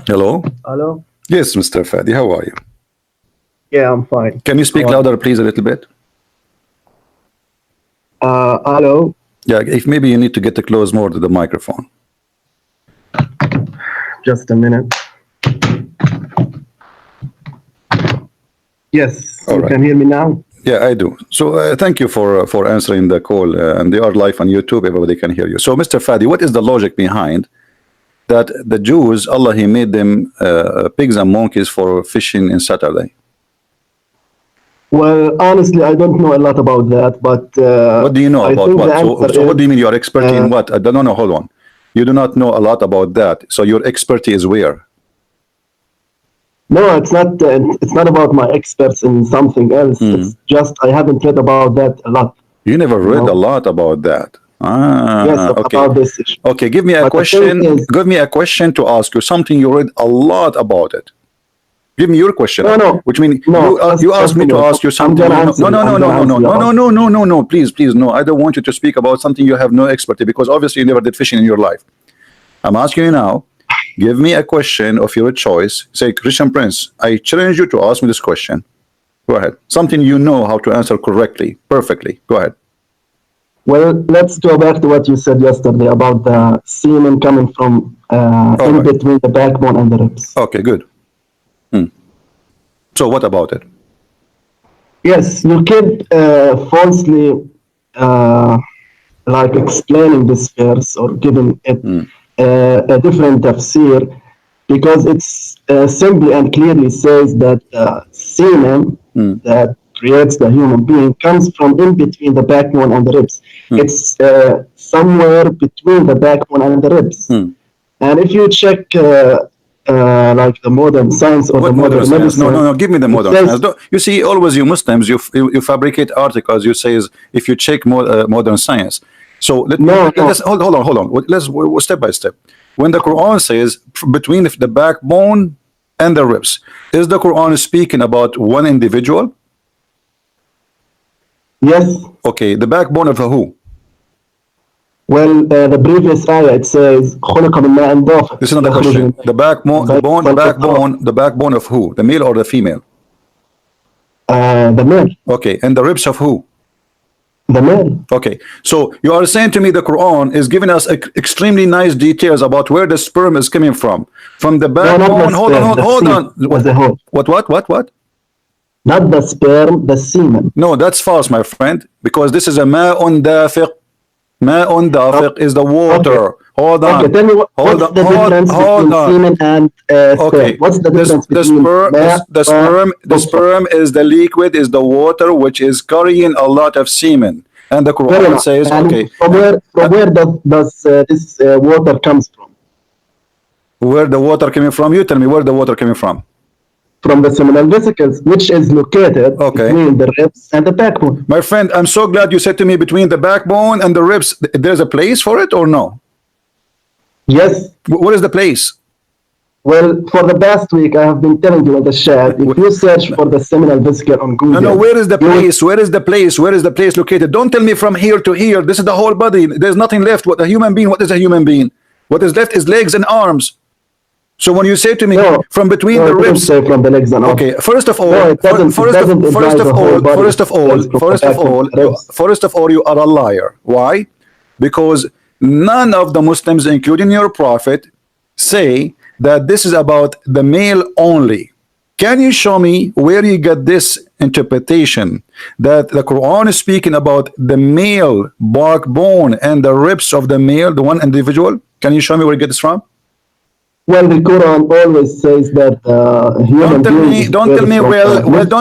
Hello? Hello? Yes, Mr. Fadi, how are you? Yeah, I'm fine. Can you speak louder, please, a little bit? Hello? Yeah, if maybe you need to get close more to the microphone. Just a minute. Yes, All you right. can hear me now? Yeah, I do. So thank you for answering the call. And they are live on YouTube. Everybody can hear you. So, Mr. Fadi, what is the logic behind that the Jews, Allah, He made them pigs and monkeys for fishing in Saturday? Well, honestly, I don't know a lot about that, but What do you know I about think what? the answer So what do you is, mean you are expert in what? No, hold on. You do not know a lot about that. So your expertise is where? no, it's not about my experts in something else. It's just I haven't read about that a lot. You never You read a know? lot about that. Yes, Okay. about this issue. Okay, give me a But the thing question. is, Give me a question to ask you. Something you read a lot about it. Give me your question, no, which means no, you asked just a me to minute. ask you I'm something gonna you know. answer No, you. no, I'm no, no, gonna no, no, answer you no, no, about no, no, no, no. Please, no. I don't want you to speak about something you have no expertise because obviously you never did fishing in your life. I'm asking you now. Give me a question of your choice. Say, Christian Prince, I challenge you to ask me this question. Go ahead. Something you know how to answer correctly, perfectly. Go ahead. Well, let's go back to what you said yesterday about the semen coming from in between the backbone and the ribs. Okay, good. So what about it? Yes, you keep falsely like explaining this verse or giving it a different tafsir because it's simply and clearly says that semen that creates the human being comes from in between the backbone and the ribs. It's somewhere between the backbone and the ribs. And if you check like the modern science or the modern science? medicine, No. Give me the modern says, science. You see, always you Muslims, you fabricate articles. You say if you check modern science. So let's hold on. Let's step by step. When the Quran says between the backbone and the ribs, is the Quran speaking about one individual? Yes. Okay, the backbone of who? Well, the previous ayah it says خلق من ماء دافق. This is not the question. The backbone of who? The male or the female? The male. Okay, and the ribs of who? The male. Okay, so you are saying to me the Quran is giving us extremely nice details about where the sperm is coming from the backbone. Hold on. What? Not the sperm, the semen. No, that's false, my friend, because this is a ma'un dafiq. Ma'un dafiq is the water. Okay. Hold on. Okay, tell me what's the difference between semen and sperm? What's the difference between the sperm is the liquid, is the water which is carrying a lot of semen. And the Quran says, okay. From where does this water comes from? Where the water coming from? You tell me where the water coming from. From the seminal vesicles, which is located between the ribs and the backbone. My friend, I'm so glad you said to me between the backbone and the ribs. There's a place for it or no? Yes. What is the place? Well, for the past week, I have been telling you in the chat, if you search for the seminal vesicle on Google. No, where is the place? Where is the place? Where is the place located? Don't tell me from here to here. This is the whole body. There's nothing left. What a human being? What is a human being? What is left is legs and arms. So when you say to me from between the ribs, from the legs and arms. Okay, first of all, you are a liar. Why? Because none of the Muslims, including your prophet, say that this is about the male only. Can you show me where you get this interpretation that the Quran is speaking about the male backbone and the ribs of the male, the one individual? Can you show me where you get this from? Well, the Quran always says that human beings. Don't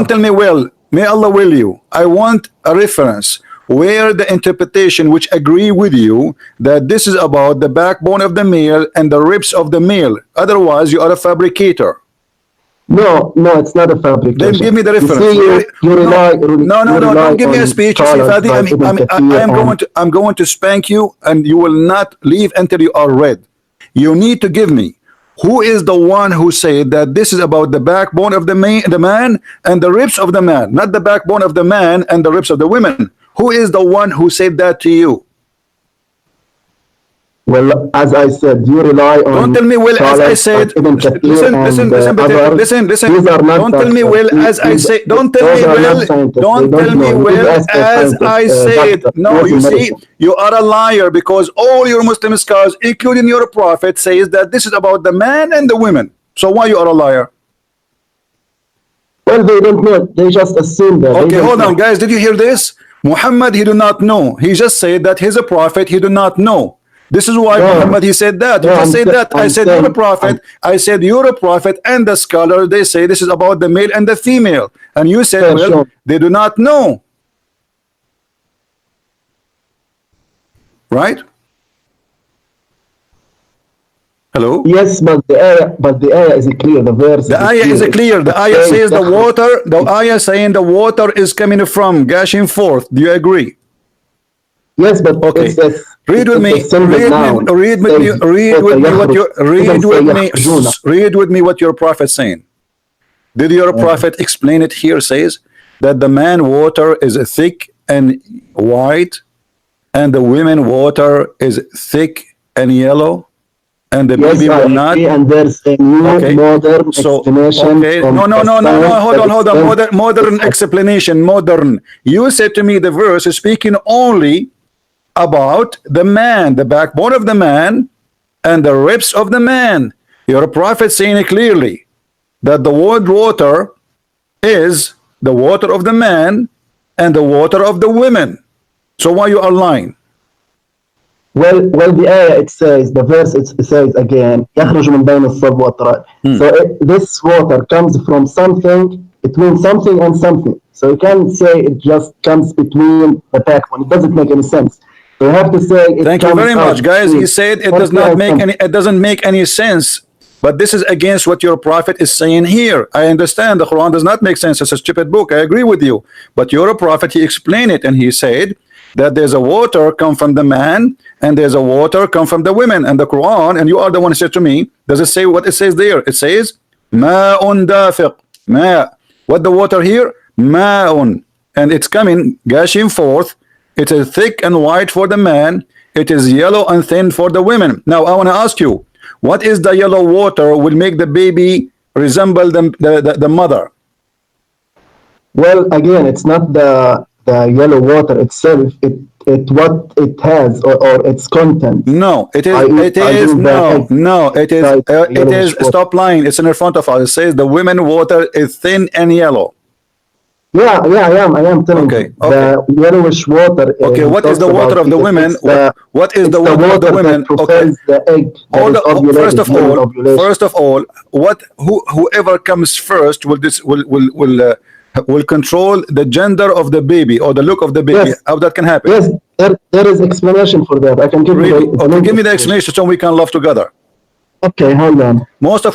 tell me well. May Allah will you. I want a reference where the interpretation which agree with you that this is about the backbone of the male and the ribs of the male. Otherwise, you are a fabricator. No, it's not a fabrication. Then give me the reference. Don't give me a speech. You see, Fadi, I'm going to spank you, and you will not leave until you are read. You need to give me. Who is the one who said that this is about the backbone of the man and the ribs of the man, not the backbone of the man and the ribs of the women? Who is the one who said that to you? Well, as I said, you rely Don't on tell me well as I scholars said. like Ibn Kathir Listen, and listen, listen, others. listen, listen. These are not Don't tell me doctors. well as I say. Don't tell Those me are well. not scientists. They Don't tell don't me know. You need well to ask a as scientist, I said. doctor, No, knows you in see, medicine. you are a liar because all your Muslim scholars, including your prophet, says that this is about the man and the women. So why you are a liar? Well, they don't know. They just assume that. They Okay, don't hold on, know. guys. Did you hear this? Muhammad, he do not know. He just said that he's a prophet. He do not know. This is why No, Muhammad, he said that. You no, just said that. I I'm said you're a saying, prophet. I said you're a prophet, and the scholar, they say this is about the male and the female. And you said, sure, well, sure. they do not know. Right? Hello? Yes, but the ayah is clear. The verse The is ayah is clear. clear. The It ayah says, says the water, the ayah saying the water is coming from, gushing forth. Do you agree? yes, but Okay. Read with it's a me. symbol noun. It says Read with me what يخرج. your It doesn't say يخرجون. read with me what your prophet saying. Did your prophet explain it here? Says that the man water is thick and white, and the women water is thick and yellow, and the Yes, baby I will not. agree, and there's a new Okay. modern So explanation okay. from No, no, the no, no, no. science Hold that on, hold on. explains Modern this. explanation. Modern. You said to me the verse is speaking only about the man, the backbone of the man, and the ribs of the man. Your prophet saying it clearly that the word water is the water of the man and the water of the women. So why you are lying? Well, the ayah it says, the verse it says again, يخرج من بين الصلب والترائب. So this water comes from something, between something and something. So you can't say it just comes between the backbone. It doesn't make any sense. So you have to say it Thank you comes very much, out guys. He between said it does something not and make something. any. It doesn't make any sense. But this is against what your prophet is saying here. I understand the Quran does not make sense. It's a stupid book. I agree with you. But your prophet, he explained it, and he said that there's a water come from the man, and there's a water come from the women. And the Quran, and you are the one who said to me, does it say what it says there? It says ma'un dafiq. Ma. What the water here? Ma'un. And it's coming, gushing forth. It is thick and white for the man. It is yellow and thin for the women. Now I want to ask you, what is the yellow water will make the baby resemble the mother? Well, again, it's not the yellow water itself. It what it has or its content. No, it is. It I is mean the no, egg no. It is. inside the It is. yellowish water. Stop lying. It's in front of us. It says the women water is thin and yellow. Yeah, I am telling Okay, you. okay, The yellowish water okay. he What is talks the water about of the here, women? What is it's the the water of the water that women? Okay. propels the egg that is ovulated during ovulation. First of all, whoever comes first will control the gender of the baby or the look of the baby. Yes, How that can happen? yes, there is explanation for that. I can give you Really? the Okay, link give me the explanation. explanation so we can love together. Okay, hold on. Most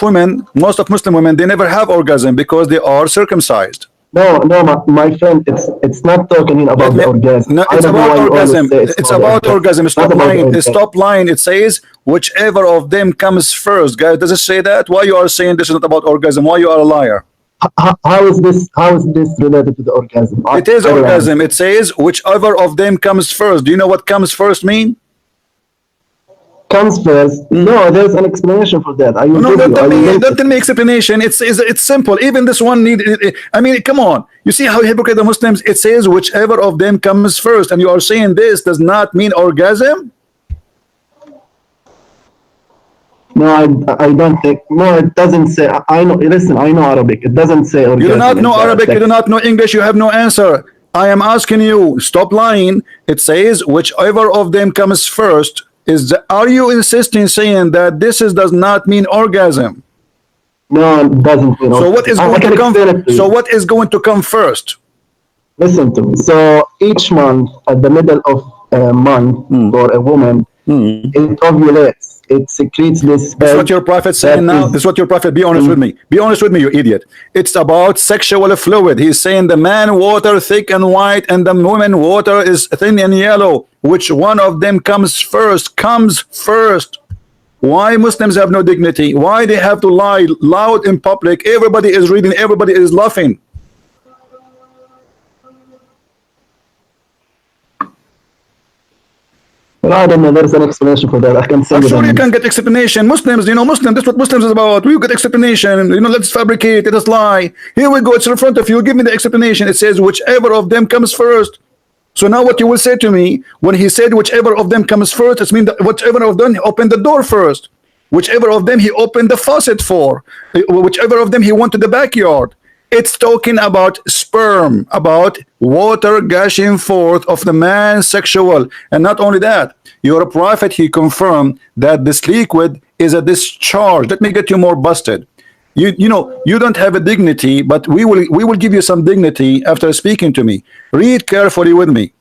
of Muslim women, they never have orgasm because they are circumcised. No, my friend, it's not talking Let about me. the orgasm. No, I it's don't know about why you always orgasm. say it's It's about the about orgasm. orgasm. It's not about the orgasm. Stop lying. It says whichever of them comes first. Guys, does it say that? Why you are saying this is not about orgasm? Why you are a liar? How is this? How is this related to the orgasm? It is I don't orgasm. It understand. says whichever of them comes first. Do you know what comes first mean? Comes first. No, there's an explanation for that. I will No, give don't you. tell I will me. link Don't it. tell me explanation. It's simple. Even this one need. I mean, come on. You see how hypocrite the Muslims? It says whichever of them comes first, and you are saying this does not mean orgasm. No, I don't think. No, it doesn't say. I know. Listen, I know Arabic. It doesn't say You do not orgasm in know the Arabic. You do text. not know English. You have no answer. I am asking you. Stop lying. It says whichever of them comes first. Are you insisting saying that does not mean orgasm? No, it doesn't mean So what orgasm. is I going to can come? explain it to So you. what is going to come first? Listen to me. So each month, at the middle of a month, for a woman, it ovulates. It secretes this This is what egg your prophet saying that now. This is. is what your prophet. Be honest with me. Be honest with me, you idiot. It's about sexual fluid. He's saying the man water thick and white, and the woman water is thin and yellow. Which one of them comes first? Comes first. Why Muslims have no dignity? Why they have to lie loud in public? Everybody is reading. Everybody is laughing. Well, I don't know. There's an explanation for that. I can I'm send you sure you them. can get explanation. Muslims, you know, Muslim, that's what Muslims is about. We get explanation, you know, let's fabricate, let us lie. Here we go, it's in front of you. Give me the explanation. It says whichever of them comes first. So now what you will say to me, when he said whichever of them comes first, it means that whichever of them opened the door first. Whichever of them he opened the faucet for. Whichever of them he went to the backyard. It's talking about sperm, about water gushing forth of the man sexual. And not only that, your prophet, he confirmed that this liquid is a discharge. Let me get you more busted. You know, you don't have a dignity, but we will give you some dignity after speaking to me. Read carefully with me.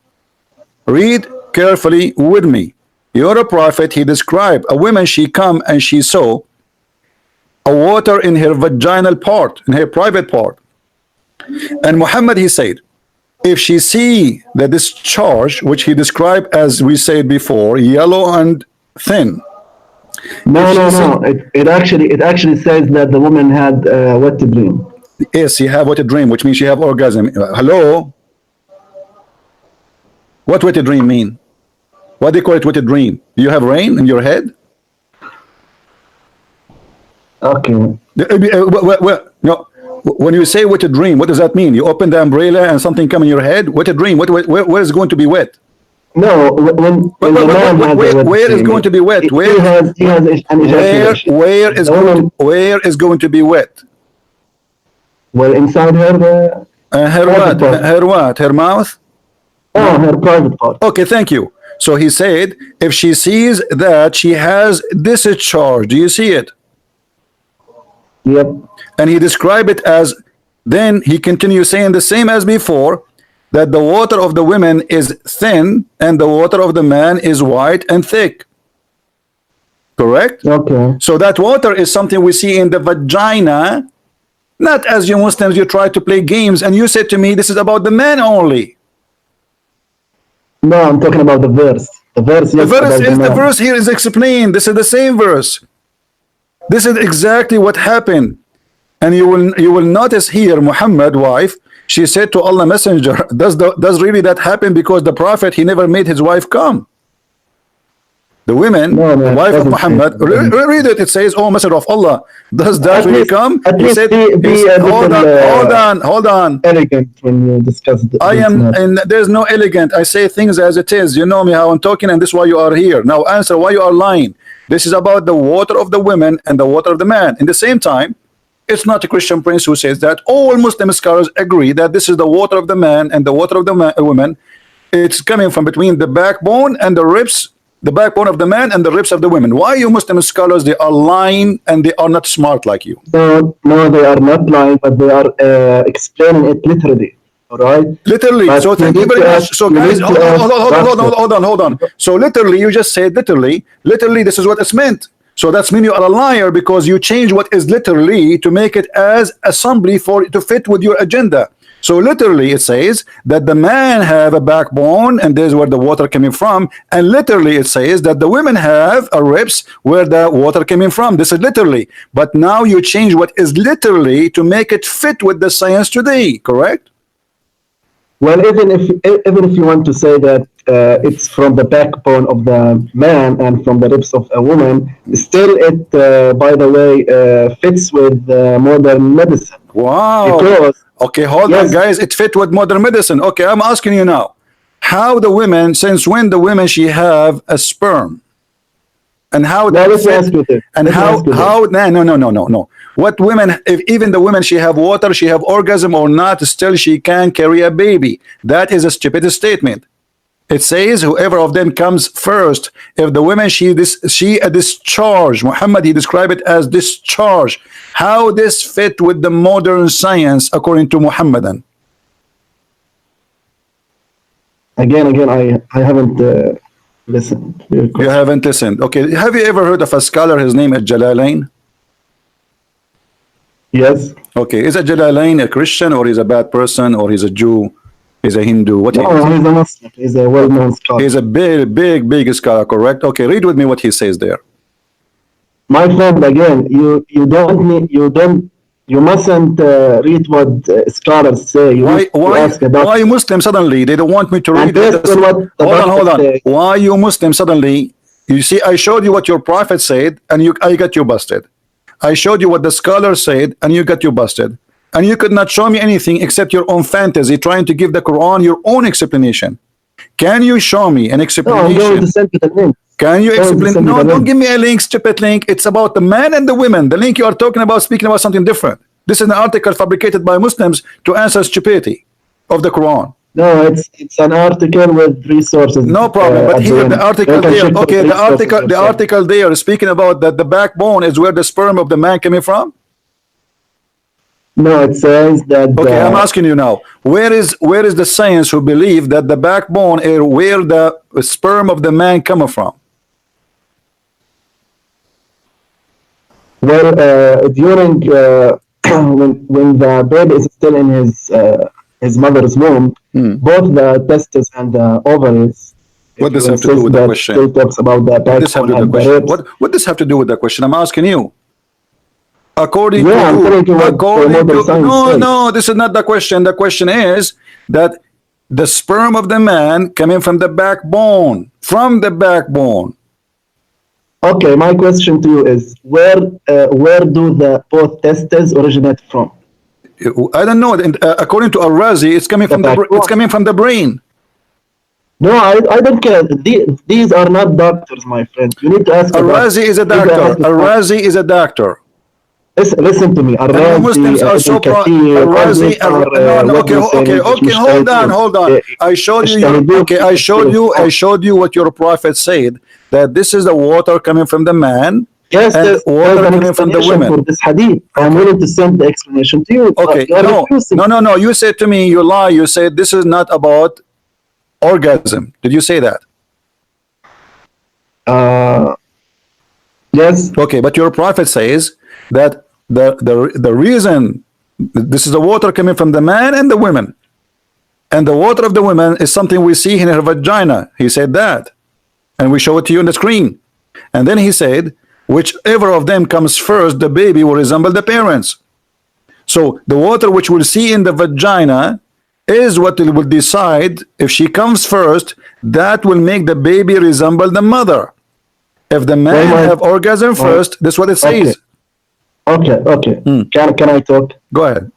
Read carefully with me. You're a prophet, he described a woman, she come and she saw a water in her vaginal part, in her private part. And Muhammad, he said, if she see the discharge, which he described as we said before, yellow and thin. No. It actually says that the woman had wet dream. Yes, she have wet dream, which means she have orgasm. Hello? What wet dream mean? What do you call it wet dream? Do you have rain in your head? Okay. No. When you say wet dream, what does that mean? You open the umbrella and something come in your head? Wet dream? Where is going to be wet? No, when the man has a wet where is dream, going to be wet? he has an ejaculation. Where is going to be wet? Well, inside her, Her what? Her what? Her mouth? Oh, her private part. Okay, thank you. So he said, if she sees that she has discharge, do you see it? Yep. And he described it as, then he continues saying the same as before, that the water of the women is thin and the water of the man is white and thick. Correct? Okay. So that water is something we see in the vagina, not as you Muslims, you try to play games and you said to me, this is about the man only. No, I'm talking about the verse. The verse, yes, the verse here is explained. This is the same verse. This is exactly what happened. And you will notice here, Muhammad wife, she said to Allah Messenger, does really that happen? Because the Prophet, he never made his wife come. The women, the wife of Muhammad, read it. It says, "Oh Messenger of Allah, does that really come?" He said, "Hold on. Elegant when you discuss the and there's no elegant. I say things as it is. You know me how I'm talking, and this is why you are here. Now answer why you are lying. This is about the water of the women and the water of the man. In the same time, it's not a Christian prince who says that. All Muslim scholars agree that this is the water of the man and the water of the woman. It's coming from between the backbone and the ribs. The backbone of the man and the ribs of the women. Why you Muslim scholars, they are lying and they are not smart like you? No, they are not lying, but they are explaining it literally. All right? Literally. But so thank you very much. So guys, hold on. So literally, you just said literally. Literally, this is what it's meant. So that's mean you are a liar because you change what is literally to make it as assembly to fit with your agenda. So literally it says that the man have a backbone and there's where the water coming from, and literally it says that the women have a ribs where the water coming from. This is literally, but now you change what is literally to make it fit with the science today, correct? Well, even if you want to say that it's from the backbone of the man and from the ribs of a woman, still it, by the way, fits with modern medicine. Wow. Because, okay, hold on, guys. It fit with modern medicine. Okay, I'm asking you now. How the women, since when the women she have a sperm? And how that fit, and how no. What women, if even the women she have water, she have orgasm or not, still she can carry a baby. That is a stupid statement. It says whoever of them comes first. If the women she a discharge, Muhammad he described it as discharge. How this fit with the modern science according to Muhammadan? Again, I haven't listened. You haven't listened. Okay, have you ever heard of a scholar? His name is Jalalain. Yes. Okay, is a Jalalain a Christian or he's a bad person or he's a Jew? He's a Hindu. What? No, he's a Muslim. He's a well-known scholar. He's a big scholar. Correct. Okay, read with me what he says there. My friend, again, you don't You mustn't read what scholars say. You need to ask a doctor. Why Muslim suddenly they don't want me to read based this? on what the Hold on. says. Why you Muslim suddenly? You see, I showed you what your prophet said, and I got you busted. I showed you what the scholar said, and you got you busted. And you could not show me anything except your own fantasy, trying to give the Quran your own explanation. Can you show me an explanation? No, I'm going to send you the link. Can you explain? No, don't give me a link, stupid link. It's about the man and the women. The link you are talking about, speaking about something different. This is an article fabricated by Muslims to answer stupidity of the Quran. No, it's an article with resources. No problem. But here the article there. Okay, the article there is speaking about that the backbone is where the sperm of the man coming from. No, it says that. Okay, I'm asking you now. Where is the science who believe that the backbone is where the sperm of the man coming from? Well, during when the baby is still in his mother's womb, both the testes and the ovaries. What does have to do with the question? Still talks about the backbone and the ribs. What does have to do with the question? I'm asking you. According to I'm telling you what modern science says. No, this is not the question. The question is that the sperm of the man coming from the backbone. From the backbone. Okay, my question to you is where do the both testes originate from? I don't know. According to Al-Razi, it's coming from the brain. No, I don't care. These are not doctors, my friend. You need to ask. Al-Razi is a doctor. Al-Razi is a doctor. Listen to me. Muslims are so proud. Okay, hold on. I showed you what your prophet said, that this is the water coming from the man. Yes, and water coming from the women. For this hadith. I'm willing to send the explanation to you. Okay, no. You said to me, you lie. You said this is not about orgasm. Did you say that? Yes. Okay, but your prophet says that the reason this is the water coming from the man and the women, and the water of the women is something we see in her vagina. He said that, and we show it to you on the screen. And then he said, whichever of them comes first, the baby will resemble the parents. So the water which we'll see in the vagina is what will decide if she comes first. That will make the baby resemble the mother. If the man have orgasm first, that's what it says. Okay. Can I talk? Go ahead.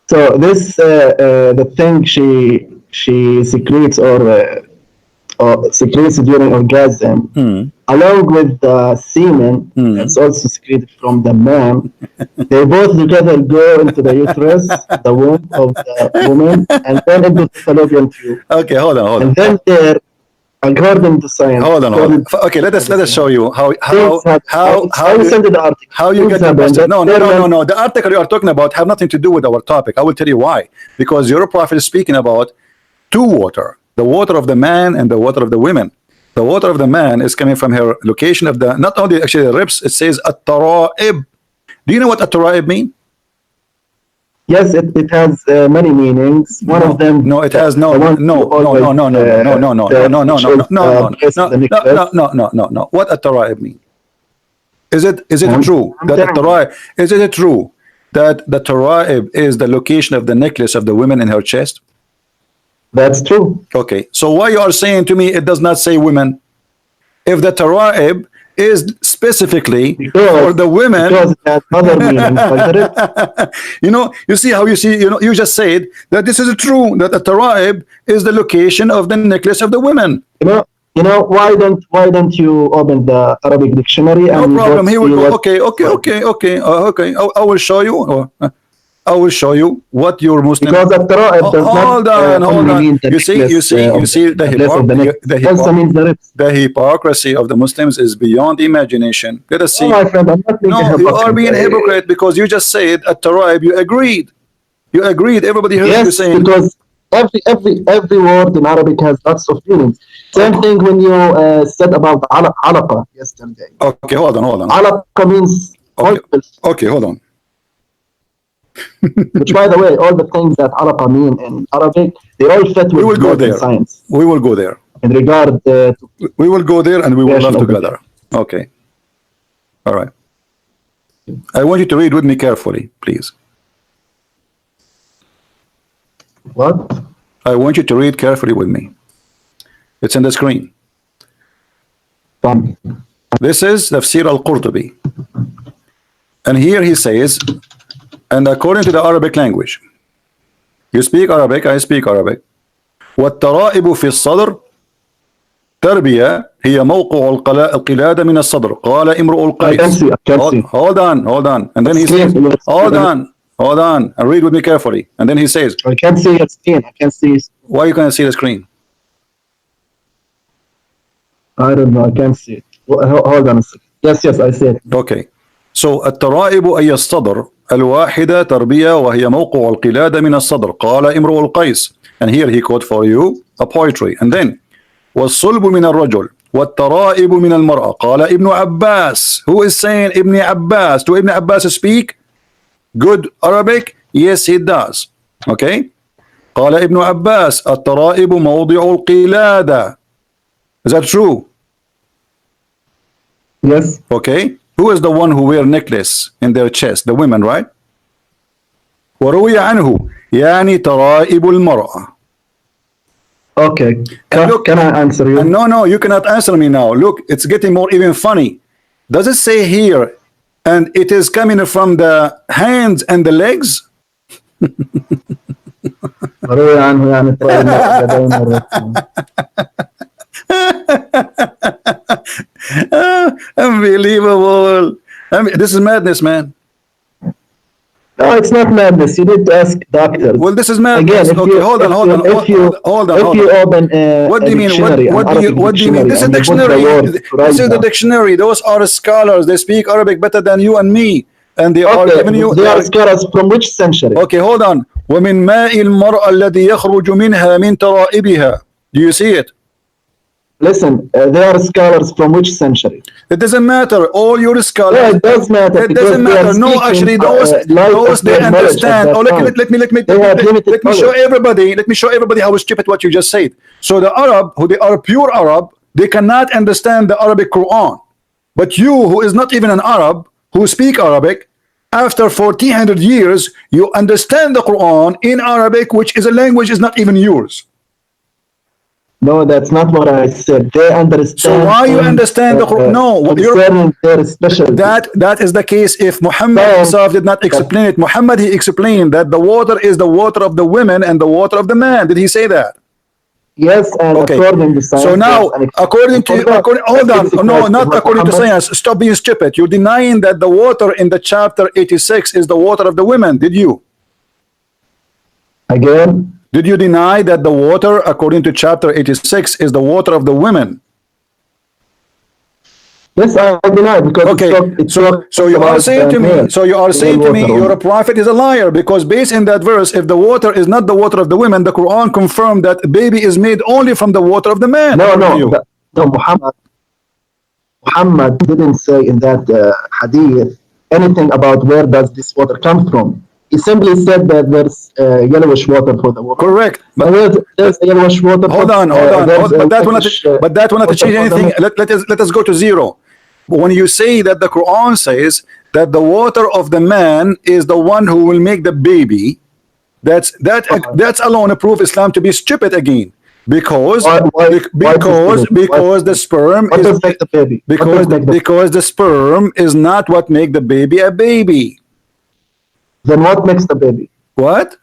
So this the thing she secretes or secretes during orgasm, along with the semen that's also secreted from the man. They both together go into the uterus, the womb of the woman, and then into the fallopian tube. Okay, hold on. And then there, according to science. Hold on. Okay, let us show you how you send the article. How you get the no. The article you are talking about have nothing to do with our topic. I will tell you why. Because your prophet is speaking about two water: the water of the man and the water of the women. The water of the man is coming from her location of the not only actually the ribs. It says at-tara'ib. Do you know what at-tara'ib mean? Yes, it has many meanings. One of them. No, it has no. What at-tara'ib mean? Is it true that at-tara'ib? Is it true that the tara'ib is the location of the necklace of the women in her chest? That's true. Okay, so why you are saying to me it does not say women? If the tara'ib is specifically for the women, because it has other meanings. You see how you just said that this is true, that the tara'ib is the location of the necklace of the women. Why don't you open the Arabic dictionary? No problem. Here we go. Okay. I will show you. I will show you what your Muslim. Because the tara'ib does hold on. You see the hypocrisy of the Muslims is beyond imagination. Let us see. No, my friend, I'm not being a hypocrite. You are being a hypocrite because you just said at tara'ib. You agreed. Everybody heard you saying. Because every word in Arabic has lots of meanings. Same thing when you said about alaqa yesterday. Okay, hold on. Alaqa means okay, hold on. Which, by the way, all the things that alaqa mean in Arabic, they all fit with science. We will go there. In regard we will go there and we will love together. Okay. All right. I want you to read with me carefully, please. What? I want you to read carefully with me. It's in the screen. This is Tafsir al-Qurtubi. And here he says, and according to the Arabic language, you speak Arabic, I speak Arabic. والترائب في الصدر تربية هي موقع القلادة من الصدر قال امرؤ القيس. Hold on. And then he says, hold on, and read with me carefully. And then he says, I can't see your screen. I can't see. Why you can't see the screen? I don't know. I can't see it. Hold on a second. Yes, I see it. Okay. So الترائب أي الصدر الواحدة تربية وهي موقع القلادة من الصدر قال امرؤ القيس. And here he quote for you a poetry. And then والصلب من الرجل والترائب من المرأة قال ابن عباس. Who is saying Ibn Abbas? Do Ibn Abbas speak good Arabic? Yes, he does. Okay. قال ابن عباس الترائب موضع القلادة. Is that true? Yes. Okay. Who is the one who wear necklace in their chest? The women, right? وروي عنه يعني ترائب المرأة. Okay. Can I answer you? No, you cannot answer me now. Look, it's getting more even funny. Does it say here, and it is coming from the hands and the legs? وروي عنه يعني ترائب المرأة. Unbelievable. This is madness, man. No, it's not madness. You need to ask doctors. Well, this is madness. Again, okay, hold on. If you open what do you mean? What do you mean? This is dictionary. This is the dictionary. Those are scholars. They speak Arabic better than you and me, and they are giving you. They are scholars from which century? Okay, hold on. ومن ماء المرأة الذي يخرج منها من ترائبها. Do you see it? Listen, they are scholars from which century? It doesn't matter. All your scholars. Yeah, it does matter. It doesn't matter. No, actually, those they understand. Oh, let me show everybody. Let me show everybody how stupid what you just said. So the Arab, who they are pure Arab, they cannot understand the Arabic Quran. But you, who is not even an Arab, who speak Arabic, after 1400 years, you understand the Quran in Arabic, which is a language is not even yours. No, that's not what I said. They understand. So why you understand the Quran? No, their special. That is the case. If Muhammad himself did not explain it, Muhammad he explained that the water is the water of the women and the water of the man. Did he say that? Yes, and according to science. So now, according, hold on, no, not according to science. Stop being stupid. You're denying that the water in the chapter 86 is the water of the women. Did you? Again? Did you deny that the water, according to chapter 86, is the water of the women? Yes, I deny because so you are saying to me, your prophet is a liar because based in that verse, if the water is not the water of the women, the Quran confirmed that baby is made only from the water of the man. No, Muhammad didn't say in that hadith anything about where does this water come from. He simply said that there's yellowish water for the water. Correct. But there's yellowish water. Hold on. But that will not change anything. Let us go to zero. But when you say that the Quran says that the water of the man is the one who will make the baby, that's alone a proof Islam to be stupid again. Because the sperm is the baby. Because the sperm is not what make the baby a baby. Then what makes the baby? What?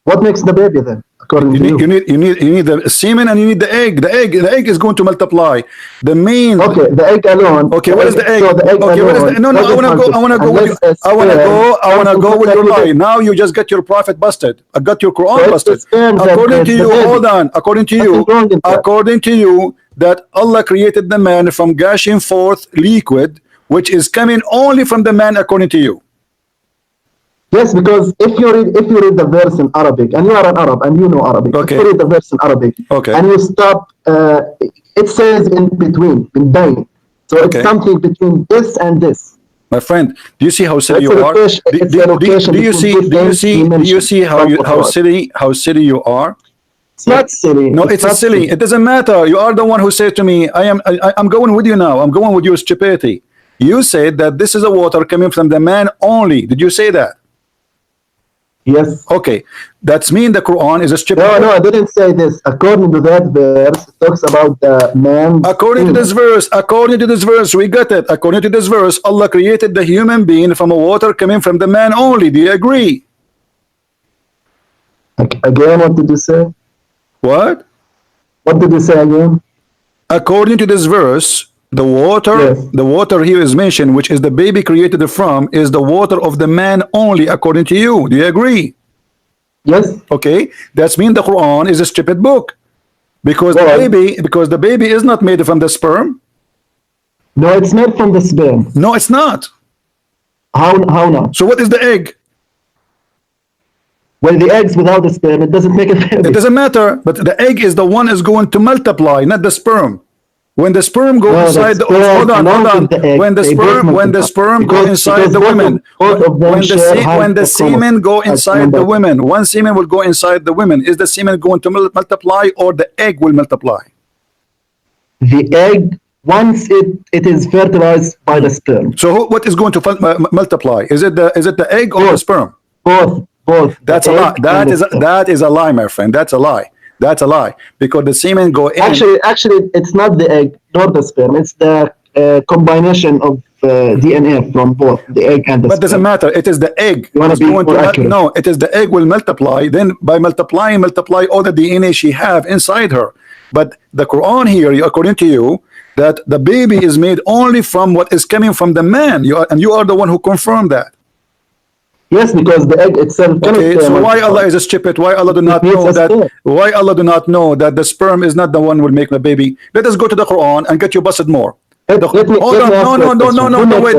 What makes the baby then? According to you, you need the semen and you need the egg. The egg is going to multiply. The main. Okay, the egg alone. Okay, what is the egg? So the egg okay, what is the, no, I wanna go with your lie. Now you just got your prophet busted. I got your Quran busted. According to you, hold on. According to you, that Allah created the man from gushing forth liquid, which is coming only from the man, according to you. Yes, because if you read the verse in Arabic, and you are an Arab and you know Arabic, if you read the verse in Arabic, and you stop, it says in between, in bain. So it's something between this and this. My friend, do you see how silly you are? Do you see how silly you are? It's not silly. No, it's silly. It doesn't matter. You are the one who said to me, I'm going with you now. I'm going with your stupidity. You said that this is a water coming from the man only. Did you say that? Yes. Okay, that's mean the Quran is a stupid No, book. no, I didn't say this. According to that verse, it talks about the man. According to this verse, we got it. According to this verse, Allah created the human being from a water coming from the man only. Do you agree? Again, what did you say? What? What did you say again? According to this verse, Yes. the water here is mentioned, which is the baby created from, is the water of the man only, according to you. Do you agree? Yes. Okay, that's mean the Quran is a stupid book, because the baby is not made from the sperm. No, it's made from the sperm. No, it's not. How not? So what is the egg? Well, the eggs without the sperm, it doesn't make a baby. It doesn't matter, but the egg is the one is going to multiply, not the sperm. When the sperm go inside the hold on. When the sperm go inside the women, when the semen go inside the women, one semen will go inside the women. Is the semen going to multiply, or the egg will multiply? The egg, once it is fertilized by the sperm. So what is going to multiply? Is it the egg or the sperm? Both. That's a lie. That is a lie, my friend. That's a lie. That's a lie, because the semen go in. Actually, it's not the egg nor the sperm. It's the combination of DNA from both the egg and the sperm. But doesn't matter. It is the egg. You want to be more accurate? No, it is the egg will multiply. Then by multiply all the DNA she have inside her. But the Quran here, according to you, that the baby is made only from what is coming from the man. You are the one who confirmed that. Yes, because the egg itself. Okay, so why Allah is stupid? Why Allah do not know that? Why Allah do not know that the sperm is not the one who will make the baby? Let us go to the Quran and get you busted more. Hold on, no, wait.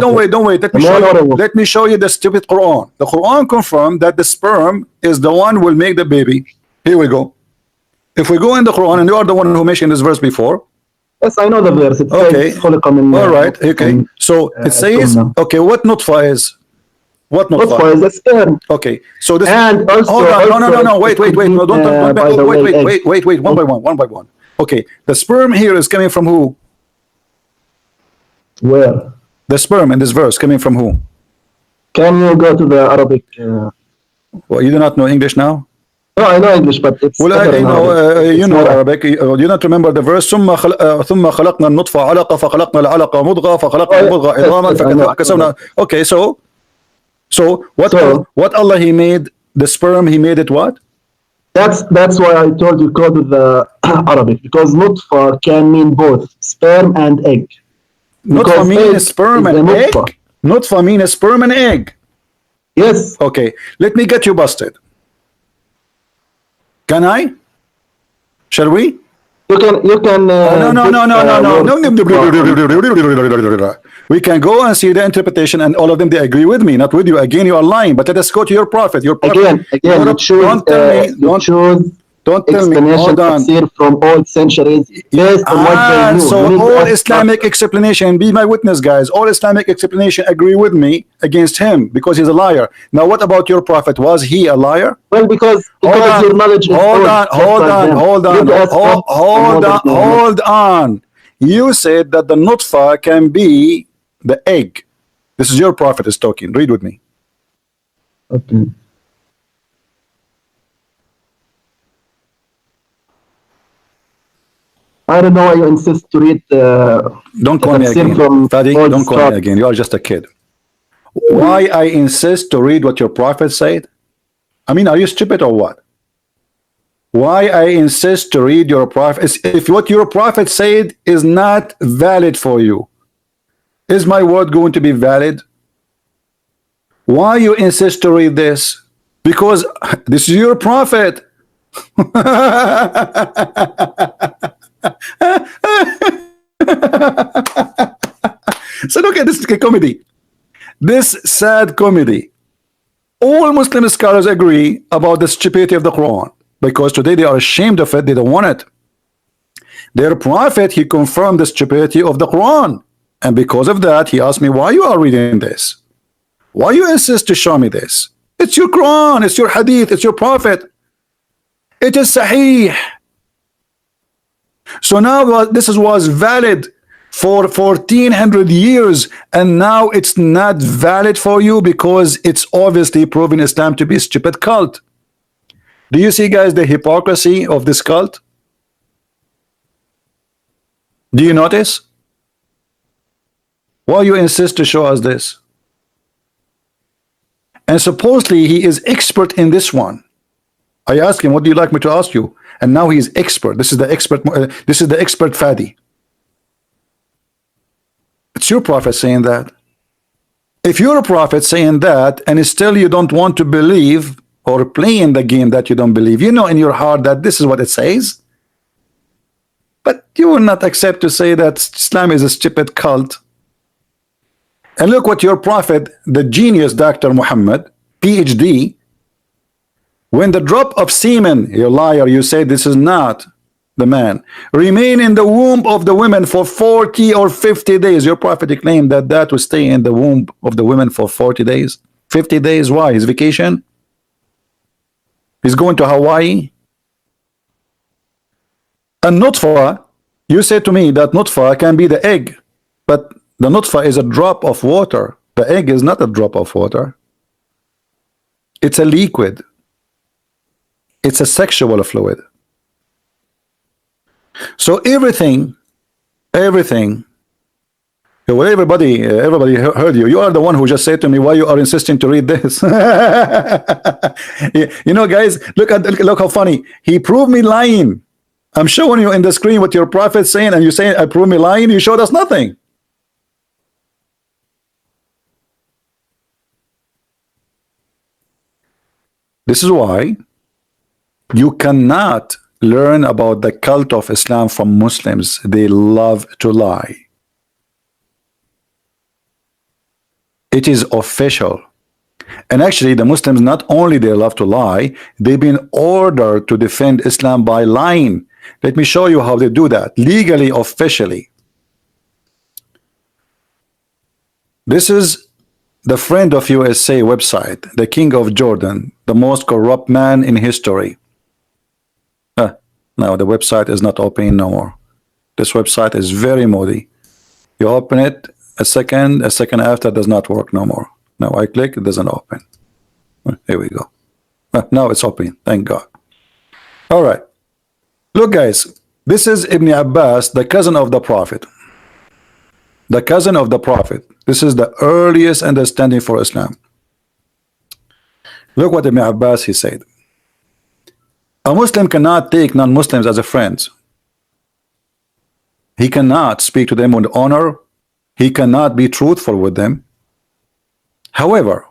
Let me show you the stupid Quran. The Quran confirmed that the sperm is the one who will make the baby. Here we go. If we go in the Quran, and you are the one who mentioned this verse before. Yes, I know the verse. It says, all right. Okay. So it says, okay, what nutfa is? What nutfa is the sperm. Okay, so this. And also, hold on, no, wait, no, wait, one by one. Okay, the sperm here is coming from who? Where? The sperm in this verse coming from who? Can you go to the Arabic? Well, you do not know English now? No, I know English, but it's. Well, you know Arabic. You not remember the verse? ثم خلقنا النطفة علقة فخلقنا العلقة مضغة فخلقنا المضغة عظاما فكسونا. Okay, so what Allah He made the sperm, He made it what? That's why I told you go to the Arabic, because nutfa can mean both sperm and egg. Nutfa means sperm and egg. Nutfa means sperm and egg. Yes. Okay, let me get you busted. Can I? Shall we? You can. No. We can go and see the interpretation, and all of them they agree with me, not with you. Again, you are lying. But let us go to your prophet. Your prophet. Again, don't tell me. Hold on. From old centuries based on what they knew. So all Islamic explanation, be my witness, guys. All Islamic explanation agree with me against him because he's a liar. Now, what about your prophet? Was he a liar? Well, because your knowledge is hold on. You said that the nutfa can be the egg. This is your prophet is talking. Read with me. Okay. I don't know why you insist to read. Don't call me again, Fadi. Don't call me again. You are just a kid. Why I insist to read what your prophet said? I mean, are you stupid or what? Why I insist to read your prophet? If what your prophet said is not valid for you, is my word going to be valid? Why you insist to read this? Because this is your prophet. So look at this comedy, this sad comedy. All Muslim scholars agree about the stupidity of the Quran because today they are ashamed of it. They don't want it. Their prophet, he confirmed the stupidity of the Quran, and because of that he asked me, why you are reading this? Why you insist to show me this? It's your Quran, it's your hadith, it's your prophet, it is sahih. So now this was valid for 1400 years, and now it's not valid for you because it's obviously proven Islam to be a stupid cult. Do you see, guys, the hypocrisy of this cult? Do you notice? Why you insist to show us this? And supposedly he is expert in this one. I asked him, what do you like me to ask you? And now he is expert. This is the expert. This is the expert Fadi. It's your prophet saying that. If you're a prophet saying that, and still you don't want to believe or playing the game that you don't believe, you know in your heart that this is what it says, but you will not accept to say that Islam is a stupid cult. And look what your prophet, the genius Dr. Muhammad, PhD, when the drop of semen, you liar, you say this is not the man, remain in the womb of the women for 40 or 50 days. Your prophet claimed that that will stay in the womb of the women for 40 days. 50 days, why? His vacation? He's going to Hawaii? And nutfa, you said to me that nutfa can be the egg, but the nutfa is a drop of water. The egg is not a drop of water. It's a liquid. It's a sexual fluid. So everything, well, everybody heard you. You are the one who just said to me why you are insisting to read this. You know, guys, look how funny. He proved me lying. I'm showing you in the screen what your prophet's saying, and you say I prove me lying. You showed us nothing. This is why you cannot learn about the cult of Islam from Muslims. They love to lie. It is official. And actually, the Muslims, not only they love to lie, they've been ordered to defend Islam by lying. Let me show you how they do that legally, officially. This is the Friend of USA website, the King of Jordan, the most corrupt man in history. Now the website is not open no more. This website is very moody. You open it, a second after, does not work no more. Now I click, it doesn't open. Here we go. Now it's open, thank God. All right. Look, guys, this is Ibn Abbas, the cousin of the Prophet. The cousin of the Prophet. This is the earliest understanding for Islam. Look what Ibn Abbas, he said. A Muslim cannot take non-Muslims as a friend. He cannot speak to them with honor. He cannot be truthful with them. However,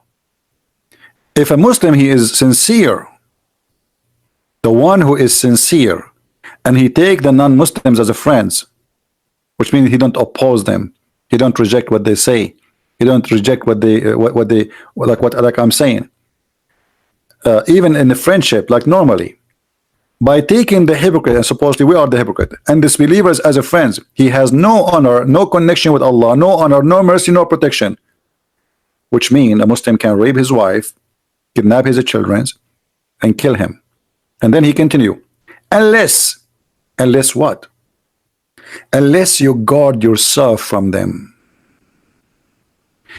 if a Muslim, he is sincere, the one who is sincere, and he take the non-Muslims as a friends, which means he don't oppose them, he don't reject what they say, he don't reject what they like I'm saying, even in the friendship, like normally, by taking the hypocrite, and supposedly we are the hypocrite, and disbelievers as a friends, he has no honor, no connection with Allah, no honor, no mercy, no protection, which means a Muslim can rape his wife, kidnap his children, and kill him. And then he continue, unless what? Unless you guard yourself from them,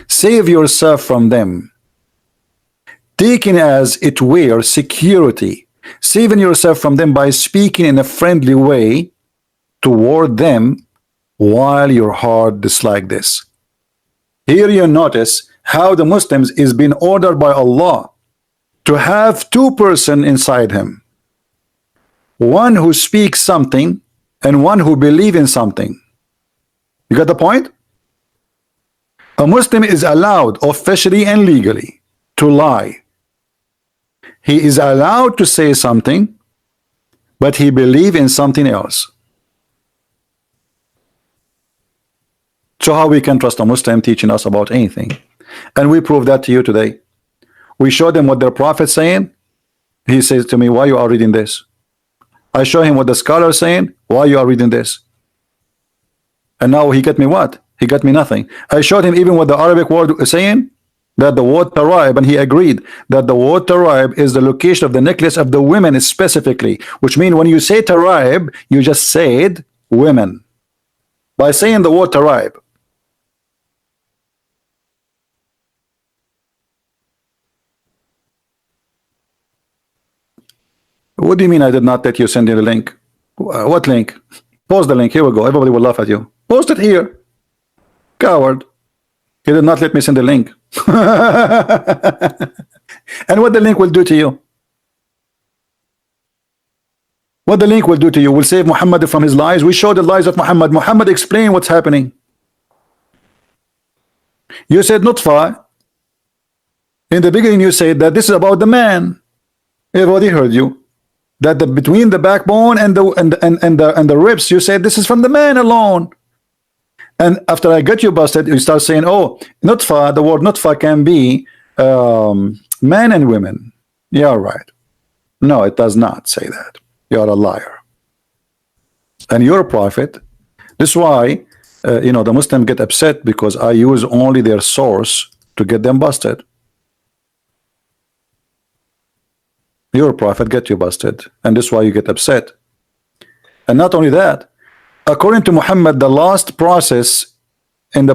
save yourself from them, taking as it were security, saving yourself from them by speaking in a friendly way toward them while your heart dislike this. Here you notice how the Muslims is being ordered by Allah to have two persons inside him, one who speaks something and one who believes in something. You got the point? A Muslim is allowed officially and legally to lie. He is allowed to say something, but he believes in something else. So how we can trust a Muslim teaching us about anything? And we prove that to you today. We show them what their prophet saying. He says to me, why you are reading this? I show him what the scholar is saying. Why you are reading this? And now he got me what? He got me nothing. I showed him even what the Arabic word is saying, that the word Taraib, and he agreed that the word Taraib is the location of the necklace of the women specifically, which means when you say Taraib, you just said women. by saying the word taraib. What do you mean I did not let you send you the link? What link? Post the link. Here we go. Everybody will laugh at you. Post it here. Coward. You did not let me send the link. And what the link will do to you? What the link will do to you? Will save Muhammad from his lies. We show the lies of Muhammad. Muhammad explain what's happening. You said nutfa. In the beginning you said that this is about the man. Everybody heard you. That between the backbone and the ribs, you said this is from the man alone. And after I got you busted, you start saying, oh, nutfa, the word nutfa can be man and women. Yeah, right. No, it does not say that. You're a liar. And you're a prophet. This is why you know, the Muslims get upset because I use only their source to get them busted. You're a prophet, get you busted, and this is why you get upset. And not only that, according to Muhammad, the last process in the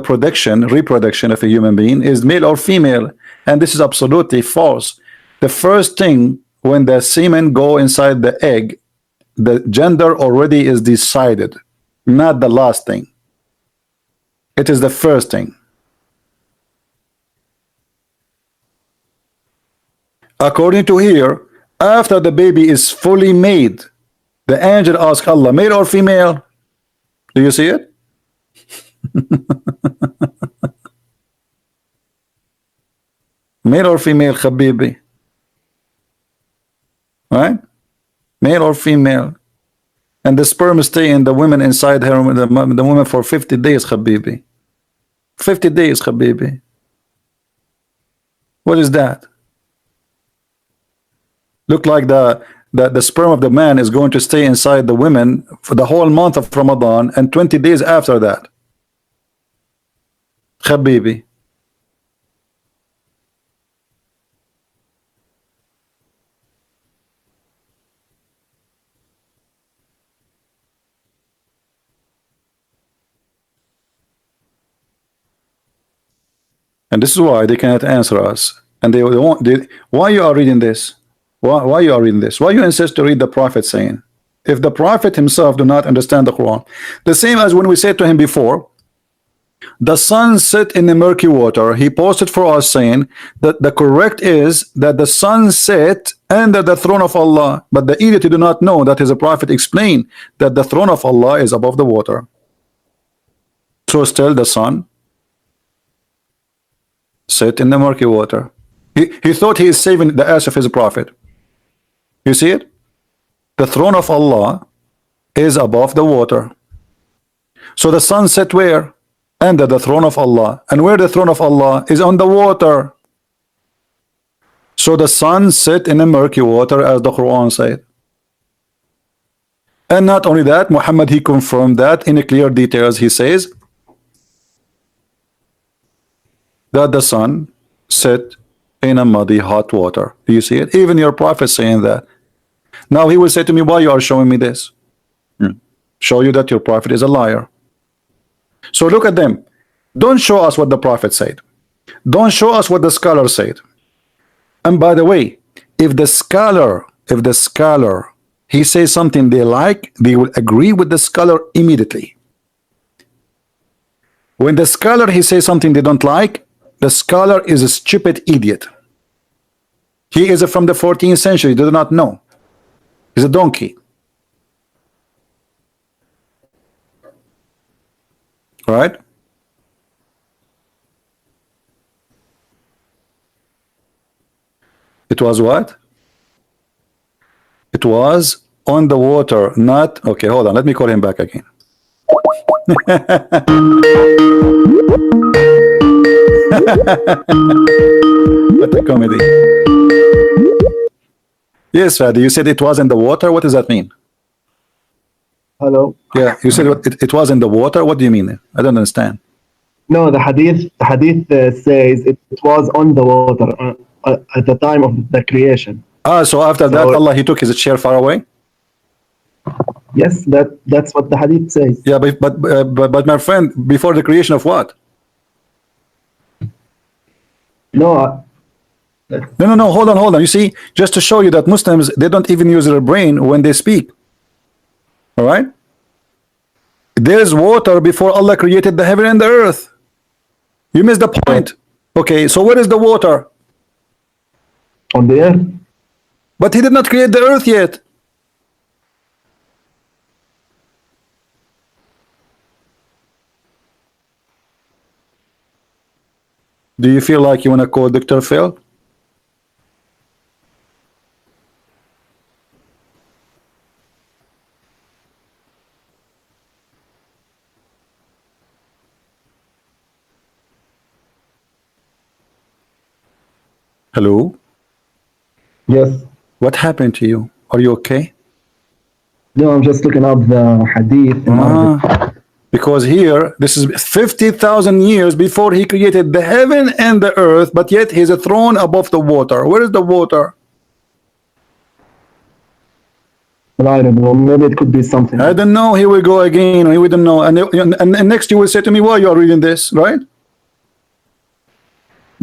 reproduction of a human being is male or female, and this is absolutely false. The first thing, when the semen go inside the egg, the gender already is decided, not the last thing. It is the first thing. According to here, after the baby is fully made, the angel asks Allah, male or female? Do you see it? Male or female, Habibi? Right? Male or female? And the sperm stay in the woman inside her, the woman for 50 days, Habibi. 50 days, Habibi. What is that? Look like the sperm of the man is going to stay inside the women for the whole month of Ramadan and 20 days after that. Habibi. And this is why they cannot answer us. And they won't. Why you are reading this? Why you are reading this? Why you insist to read the Prophet saying? If the Prophet himself do not understand the Quran, the same as when we said to him before, the sun set in the murky water. He posted for us saying that the correct is that the sun set under the throne of Allah, but the idiot do not know that his prophet explained that the throne of Allah is above the water. So still the sun set in the murky water. He thought he is saving the ass of his prophet. You see it? The throne of Allah is above the water. So the sun set where? Under the throne of Allah. And where the throne of Allah is on the water. So the sun set in the murky water, as the Quran said. And not only that, Muhammad, he confirmed that in clear details. He says that the sun set in a muddy hot water. Do you see it? Even your prophet saying that. Now he will say to me, why you are showing me this? Show you that your prophet is a liar. So look at them. Don't show us what the prophet said. Don't show us what the scholar said. And by the way, if the scholar he says something they like, they will agree with the scholar immediately. When the scholar he says something they don't like, the scholar is a stupid idiot. He is from the 14th century. They do not know. He's a donkey. Right? It was what? It was on the water, not... Okay, hold on. Let me call him back again. What a comedy. Yes, Fadi, you said it was in the water. What does that mean? Hello. Yeah, you said it was in the water. What do you mean? I don't understand. No, the hadith says it was on the water at the time of the creation. So after that, Allah, he took his chair far away? Yes, that's what the hadith says. Yeah, but my friend, before the creation of what? No, No. Hold on. You see, just to show you that Muslims, they don't even use their brain when they speak. All right. There's water before Allah created the heaven and the earth. You missed the point. Okay, so what is the water? on the earth. But He did not create the earth yet. Do you feel like you want to call Dr. Phil? Hello? Yes. What happened to you? Are you okay? No, I'm just looking up the hadith. In Arabic. Because here, this is 50,000 years before He created the heaven and the earth, but yet He's a throne above the water. Where is the water? But I don't know. Maybe it could be something. I don't know. Here we go again. We don't know. And next you will say to me, why you are reading this, right?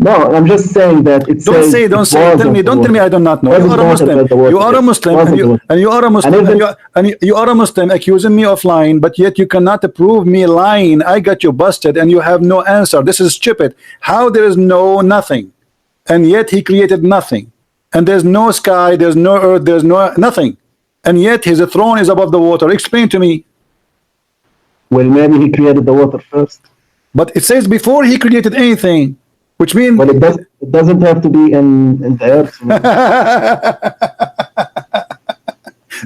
No, I'm just saying that it Don't says. say. Don't say. Tell me. Don't tell me. I do not know. You are a Muslim. You are a Muslim, and you are a Muslim, and you are a Muslim, accusing me of lying, but yet you cannot prove me lying. I got you busted, and you have no answer. This is stupid. How there is no nothing, and yet He created nothing, and there's no sky, there's no earth, there's no nothing, and yet His throne is above the water. Explain to me. Well, maybe He created the water first. But it says before He created anything. Which means well, it doesn't have to be in the earth. You know?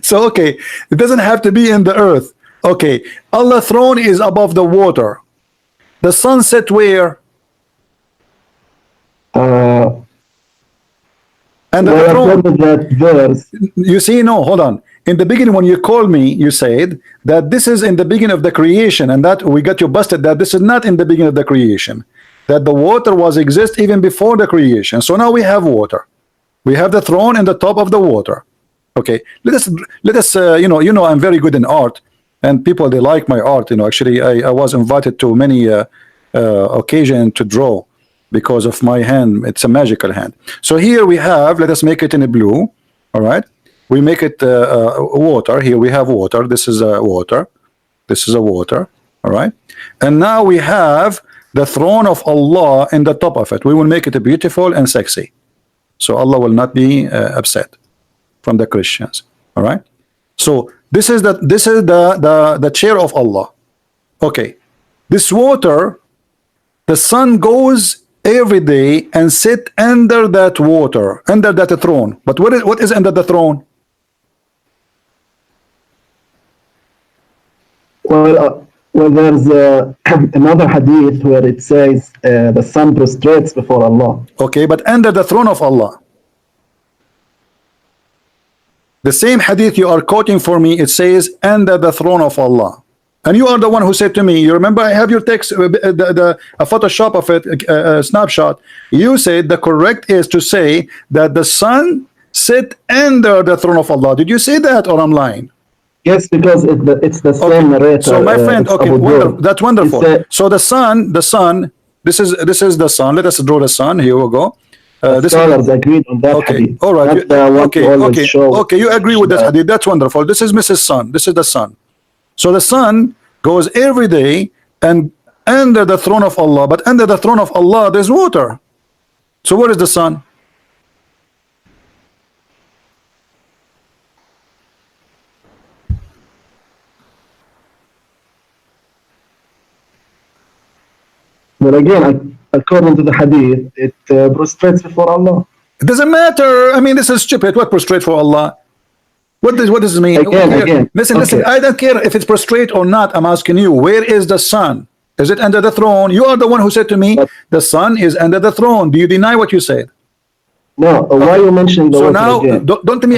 So okay, it doesn't have to be in the earth. Okay, Allah's throne is above the water. The sun set where? And the throne. That verse. You see, no, hold on. In the beginning, when you called me, you said that this is in the beginning of the creation, and that we got you busted that this is not in the beginning of the creation. That the water was exist even before the creation. So now we have water. We have the throne in the top of the water. Okay, let us you know I'm very good in art, and people they like my art. You know, actually I was invited to many occasions to draw because of my hand. It's a magical hand. So here we have, let us make it in a blue. All right, we make it water. Here we have water. This is a water. This is a water. All right, and now we have the throne of Allah in the top of it. We will make it beautiful and sexy, so Allah will not be upset from the Christians. All right. So this is the chair of Allah. Okay. This water, the sun goes every day and sit under that water, under that throne. But what is under the throne? Well, there's another hadith where it says the sun prostrates before Allah. Okay, but under the throne of Allah. The same hadith you are quoting for me, it says under the throne of Allah. And you are the one who said to me, you remember I have your text, a Photoshop of it, a snapshot. You said the correct is to say that the sun sit under the throne of Allah. Did you say that, or I'm lying? Yes, because it's the same narrator. So my friend, okay, that's wonderful. So the sun, this is the sun. Let us draw the sun. Here we go. Scholars agreed on that okay, hadith. all right. Okay, you agree with that hadith. That's wonderful. This is Mrs. Sun. This is the sun. So the sun goes every day and under the throne of Allah, but under the throne of Allah there's water. So where is the sun? But again, according to the hadith, it prostrates before Allah. It doesn't matter. I mean, this is stupid. What prostrate for Allah? What does this mean? Again. Listen. I don't care if it's prostrate or not. I'm asking you, where is the sun? Is it under the throne? You are the one who said to me, the sun is under the throne. Do you deny what you said? No. Why you mentioning the water now again? don't tell me.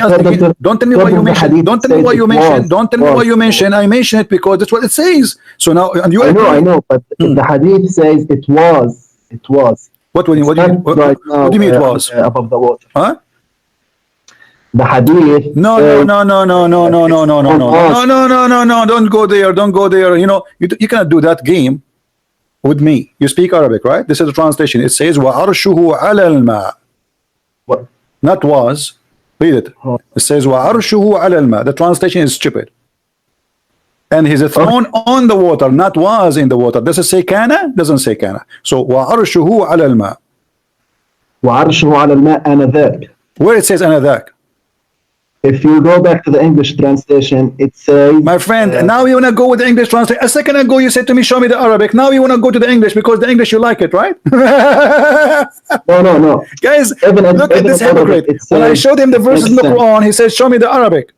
Don't tell me why you mentioned. Don't tell me why you mentioned. Don't tell me why you mentioned. I mentioned it because that's what it says. So now, and you. I know, but the hadith says it was. It was. What do you mean? What do you mean it was? Above the water. Huh? The hadith. No, don't go there, don't go there. You know, you cannot do that game with me. You speak Arabic, right? This is the translation. It says وَعَرْشُهُ عَلَى الْمَاءِ. What? Not was. Read it. It says وَعَرْشُهُ عَلَى الْمَاءِ. The translation is stupid. And his throne on the water, not was in the water. Does it say kana? Doesn't say kana. So وَعَرْشُهُ عَلَى الْمَاءِ. وعرشه على الماء آنذاك. Where it says أنذاك. If you go back to the English translation, it says... My friend, now you want to go with the English translation. A second ago you said to me, show me the Arabic. Now you want to go to the English because the English you like it, right? No. Guys, look at this hypocrite. When I showed him the verses in the Quran, he says, show me the Arabic.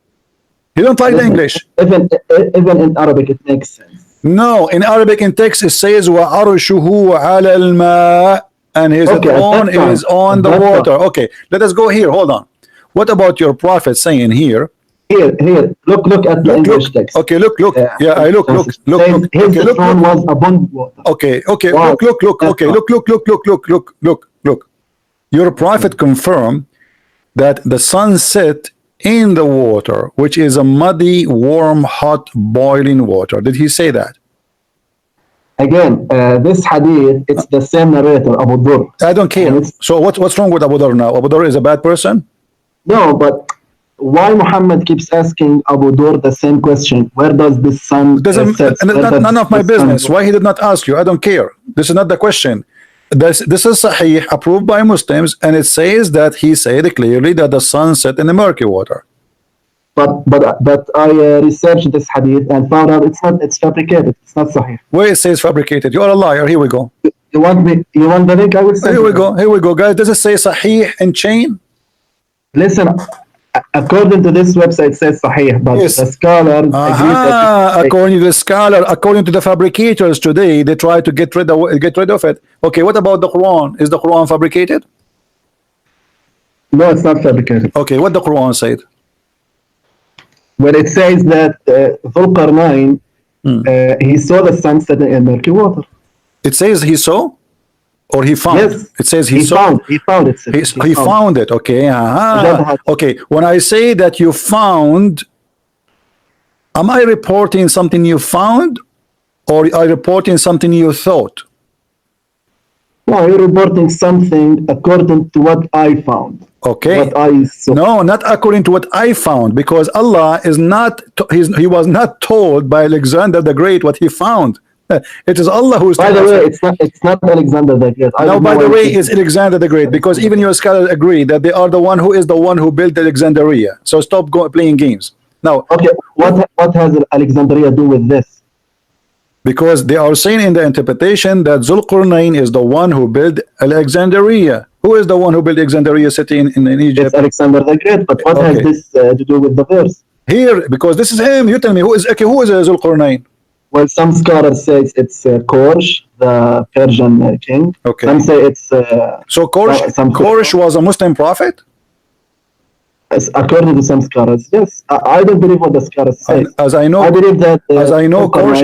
He don't like the English. Even in Arabic, it makes sense. No, in Arabic in text it says وَعَرْشُهُ عَلَى الْمَاءِ, and his throne is on the water. Okay, let us go here. Hold on. What about your prophet saying here? Here. Look at the English text. Okay, look. Yeah, I look. His throne was above water. Okay. Look. Your prophet confirmed that the sun set in the water, which is a muddy, warm, hot, boiling water. Did he say that? Again, this hadith, it's the same narrator, Abu Dhur. I don't care. So what's wrong with Abu Dhur now? Abu Dhur is a bad person? No, but why Muhammad keeps asking Abu Dhur the same question? Where does the sun set? None of my business. Why he did not ask you? I don't care. This is not the question. This is Sahih, approved by Muslims, and it says that he said clearly that the sun set in the murky water. But I researched this hadith and found out it's fabricated. It's not Sahih. Where it says fabricated? You are a liar. Here we go. You want the link? I will send you. Here we go, guys. Does it say Sahih in chain? Listen, according to this website, it says Sahih, but yes. The scholars agree that according to the scholar, according to the fabricators today, they try to get rid of it. Okay, what about the Quran? Is the Quran fabricated? No, it's not fabricated. Okay, what the Quran said? When it says that Zul-Qarnain, he saw the sun setting in murky water. It says he saw? Or he found? Yes. It says he saw. He found it. He found it. Okay. Okay. When I say that you found, am I reporting something you found, or are you reporting something you thought? No, you're reporting something according to what I found. Okay. What I saw. No, not according to what I found, because Allah is not. He was not told by Alexander the Great what he found. It is Allah who is. By the way, it's not Alexander the Great. No, by the way, it's Alexander the Great, because even your scholars agree that they are the one who is the one who built Alexandria. So stop playing games. Now, okay, what has Alexandria do with this? Because they are saying in the interpretation that Zul-Qarnain is the one who built Alexandria. Who is the one who built Alexandria city in Egypt? It's Alexander the Great. But what has this to do with the verse? Here, because this is him. You tell me who is Zul-Qarnain? Well, some scholars say it's Korosh, the Persian king. Okay. Some say it's... so Korosh was a Muslim prophet? According to some scholars, yes. I don't believe what the scholars say. As I know, I believe that... as I know, Korosh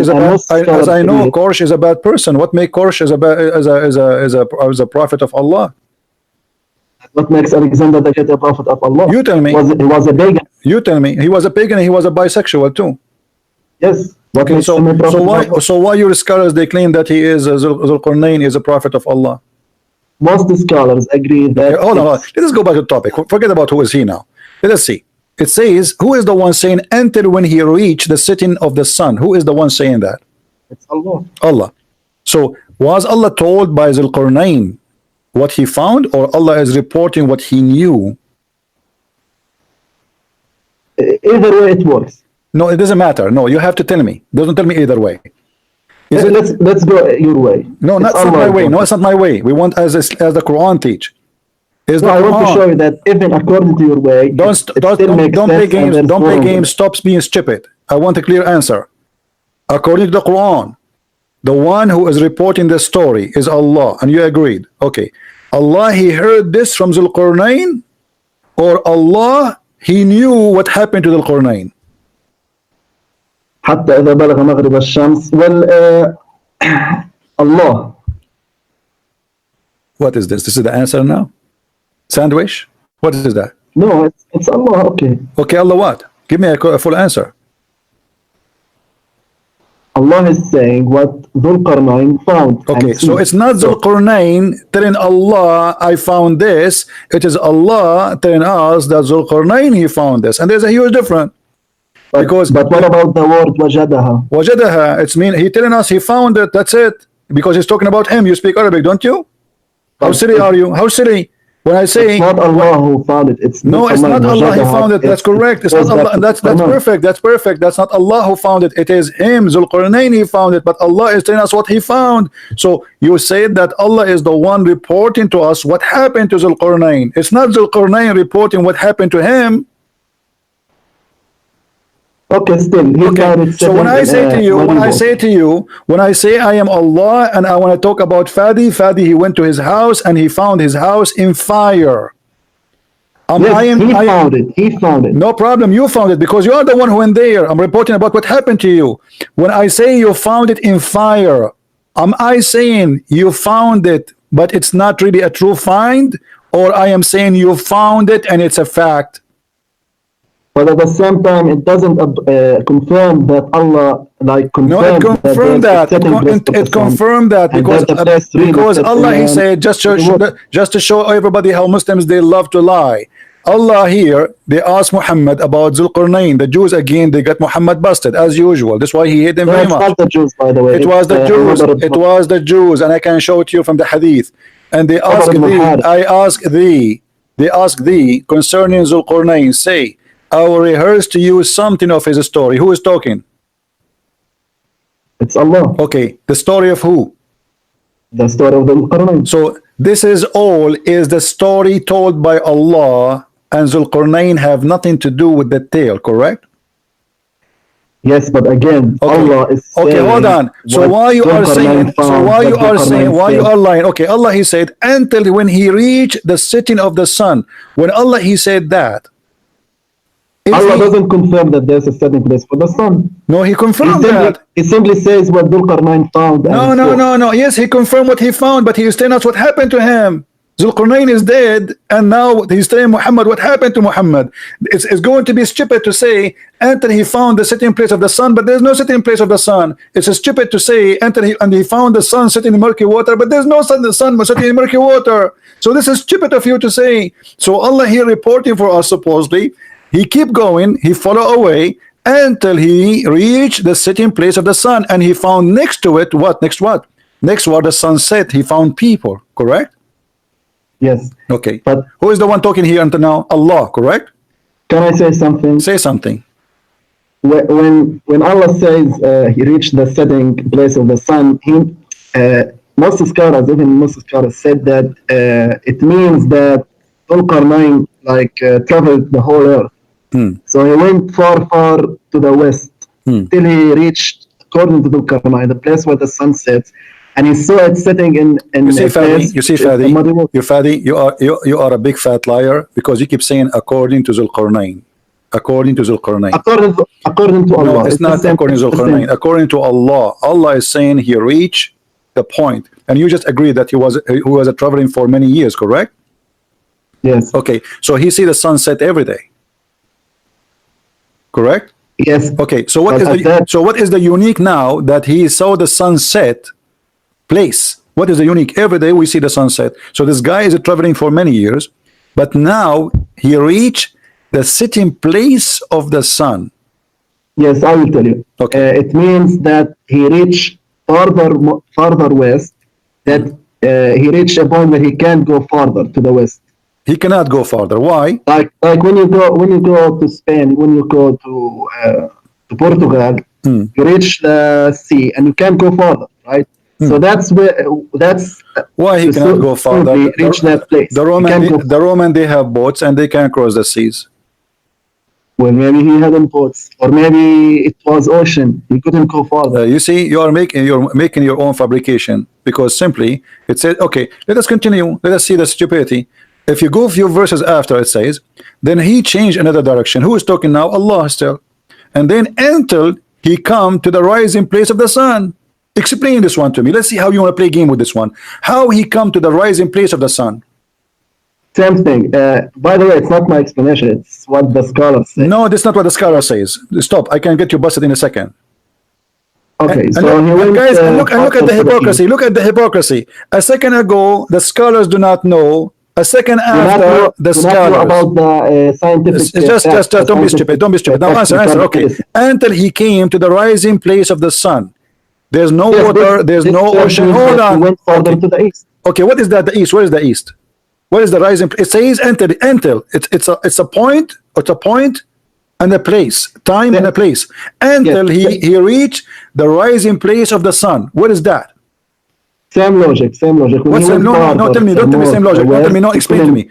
is a bad person. What makes Korosh as a prophet of Allah? What makes Alexander the Great a prophet of Allah? You tell me. He was a pagan. You tell me. He was a pagan and he was a bisexual too. Yes. Okay, so why your scholars they claim that he is Zul-Qarnain is a prophet of Allah? Most scholars agree that. Okay, hold on. Let us go back to the topic. Forget about who is he now. Let us see. It says, who is the one saying until when he reached the setting of the sun? Who is the one saying that? It's Allah. Allah. So was Allah told by Zul-Qarnain what he found, or Allah is reporting what he knew? Either way it works. No, it doesn't matter. No, you have to tell me. Don't tell me either way. Let's go your way. No, it's not my way. No, it's not my way. We want as the Quran teach. I want to show you that even according to your way, don't play games. Don't play games. Stop being stupid. I want a clear answer. According to the Quran, the one who is reporting the story is Allah, and you agreed. Okay, Allah, he heard this from Zul-Qarnain, or Allah, he knew what happened to Zul-Qarnain. حتى إذا بلغ مغرب الشمس Allah. What is this? This is the answer now? Sandwich? What is that? No, it's Allah. Okay. Okay, Allah what? Give me a full answer. Allah is saying what Zul-Qarnain found Okay, and so seen. it's not So, Zul-Qarnain telling Allah, I found this. It is Allah telling us that Zul-Qarnain, he found this. And there's a huge difference. Because but what about the word wajadaha? wajadaha, it's mean he telling us he found it, that's it. Because he's talking about him. You speak Arabic, don't you? How But silly are you? How silly? When I say it's not Allah who found it. It's no, it's not Allah he wajadaha. found it. That's correct. It's not Allah. And that's perfect. That's perfect. That's not Allah who found it. It is him, Zul-Qarnain, he found it. But Allah is telling us what he found. So you said that Allah is the one reporting to us what happened to Zul-Qarnain. It's not Zul-Qarnain reporting what happened to him. Okay, still. Okay. So when I say to you, when I say I am Allah and I want to talk about Fadi, he went to his house and he found his house in fire. Yes, he found it. He found it. No problem. You found it because you are the one who went there. I'm reporting about what happened to you. When I say you found it in fire, am I saying you found it, but it's not really a true find, or I am saying you found it and it's a fact? But at the same time, it doesn't confirm that Allah confirmed. No, it confirmed that. It confirmed that because Allah, he said, just to show everybody how Muslims they love to lie. Allah here, they asked Muhammad about Zul-Qarnain. The Jews again, they got Muhammad busted as usual. That's why he hate them very much. It's not the Jews, by the way. It was the Jews. It was the Jews, and I can show it to you from the Hadith. And they asked thee, they asked thee concerning Zul-Qarnain. Say, I will rehearse to you something of his story. Who is talking? It's Allah. Okay, the story of who? The story of Zul-Qarnain. So this is all is the story told by Allah, and Zul-Qarnain have nothing to do with the tale, correct? Yes, but again, Allah is saying. Okay, hold on. So why you are saying? So why you are saying? Why you are lying? Okay, Allah, he said until when he reached the setting of the sun. When Allah, he said that. Allah doesn't confirm that there's a setting place for the sun. No, he confirmed that. He simply says what Zul-Qarnain found. No. Yes, he confirmed what he found, but he is telling us what happened to him. Zul-Qarnain is dead, and now he's telling Muhammad what happened to Muhammad. It's going to be stupid to say until he found the sitting place of the sun, but there's no sitting place of the sun. It's stupid to say until he found the sun sitting in murky water, but there's no sun, the sun was sitting in murky water. So this is stupid of you to say. So Allah here reporting for us supposedly. He keep going, he follow away until he reached the sitting place of the sun, and he found next to it what? Next what? Next where the sun set, he found people, correct? Yes. Okay. But who is the one talking here until now? Allah, correct? Can I say something? Say something. When Allah says he reached the setting place of the sun, most scholars, even most scholars, said that it means that Zul-Qarnain traveled the whole earth. So he went far to the west till he reached, according to Zul-Qarnain, the place where the sun sets, and he saw it setting in you see Fadi, you are a big fat liar because you keep saying according to Zul-Qarnain. According to Zul-Qarnain. According to Allah. No, it's not according to Zul-Qarnain. According to Allah. Allah is saying he reached the point, and you just agreed that he was traveling for many years, correct? Yes. Okay, so he see the sunset every day. Correct? Yes. Okay, so what is the unique now that he saw the sunset place? What is the unique? Every day we see the sunset. So this guy is traveling for many years, but now he reached the sitting place of the sun. Yes, I will tell you. Okay. It means that he reached farther west, that he reached a point where he can't go farther to the west. He cannot go farther. Why? Like when you go to Spain, when you go to Portugal, you reach the sea and you can't go farther, right? So that's why he cannot go farther. Reach that place. The Roman they have boats and they can cross the seas. Well, maybe he hadn't boats, or maybe it was ocean. He couldn't go farther. You see, you're making your own fabrication, because simply it said, okay, let us continue. Let us see the stupidity. If you go a few verses after, it says, then he changed another direction. Who is talking now? Allah still. And then until he come to the rising place of the sun. Explain this one to me. Let's see how you want to play game with this one. How he come to the rising place of the sun. Same thing. By the way, it's not my explanation. It's what the scholars say. No, that's not what the scholar says. Stop. I can get you busted in a second. Okay, And so look, he went, guys, and look at the faster to hypocrisy. Look at the hypocrisy. A second ago, the scholars do not know. A second after, the do not know scholars. about the scientific. Just don't be stupid. Don't be stupid. Now answer. Okay. Until he came to the rising place of the sun. There's no water. There's no ocean. Hold on. He went further to the east. Okay. What is that? The east. Where is the east? What is the rising? It says until. It's a point. It's a point and a place. Time and a place. Until he reached the rising place of the sun. What is that? Same logic. Same logic. What's the, no, tell me. Don't tell me same logic. Don't tell me. No, explain to me.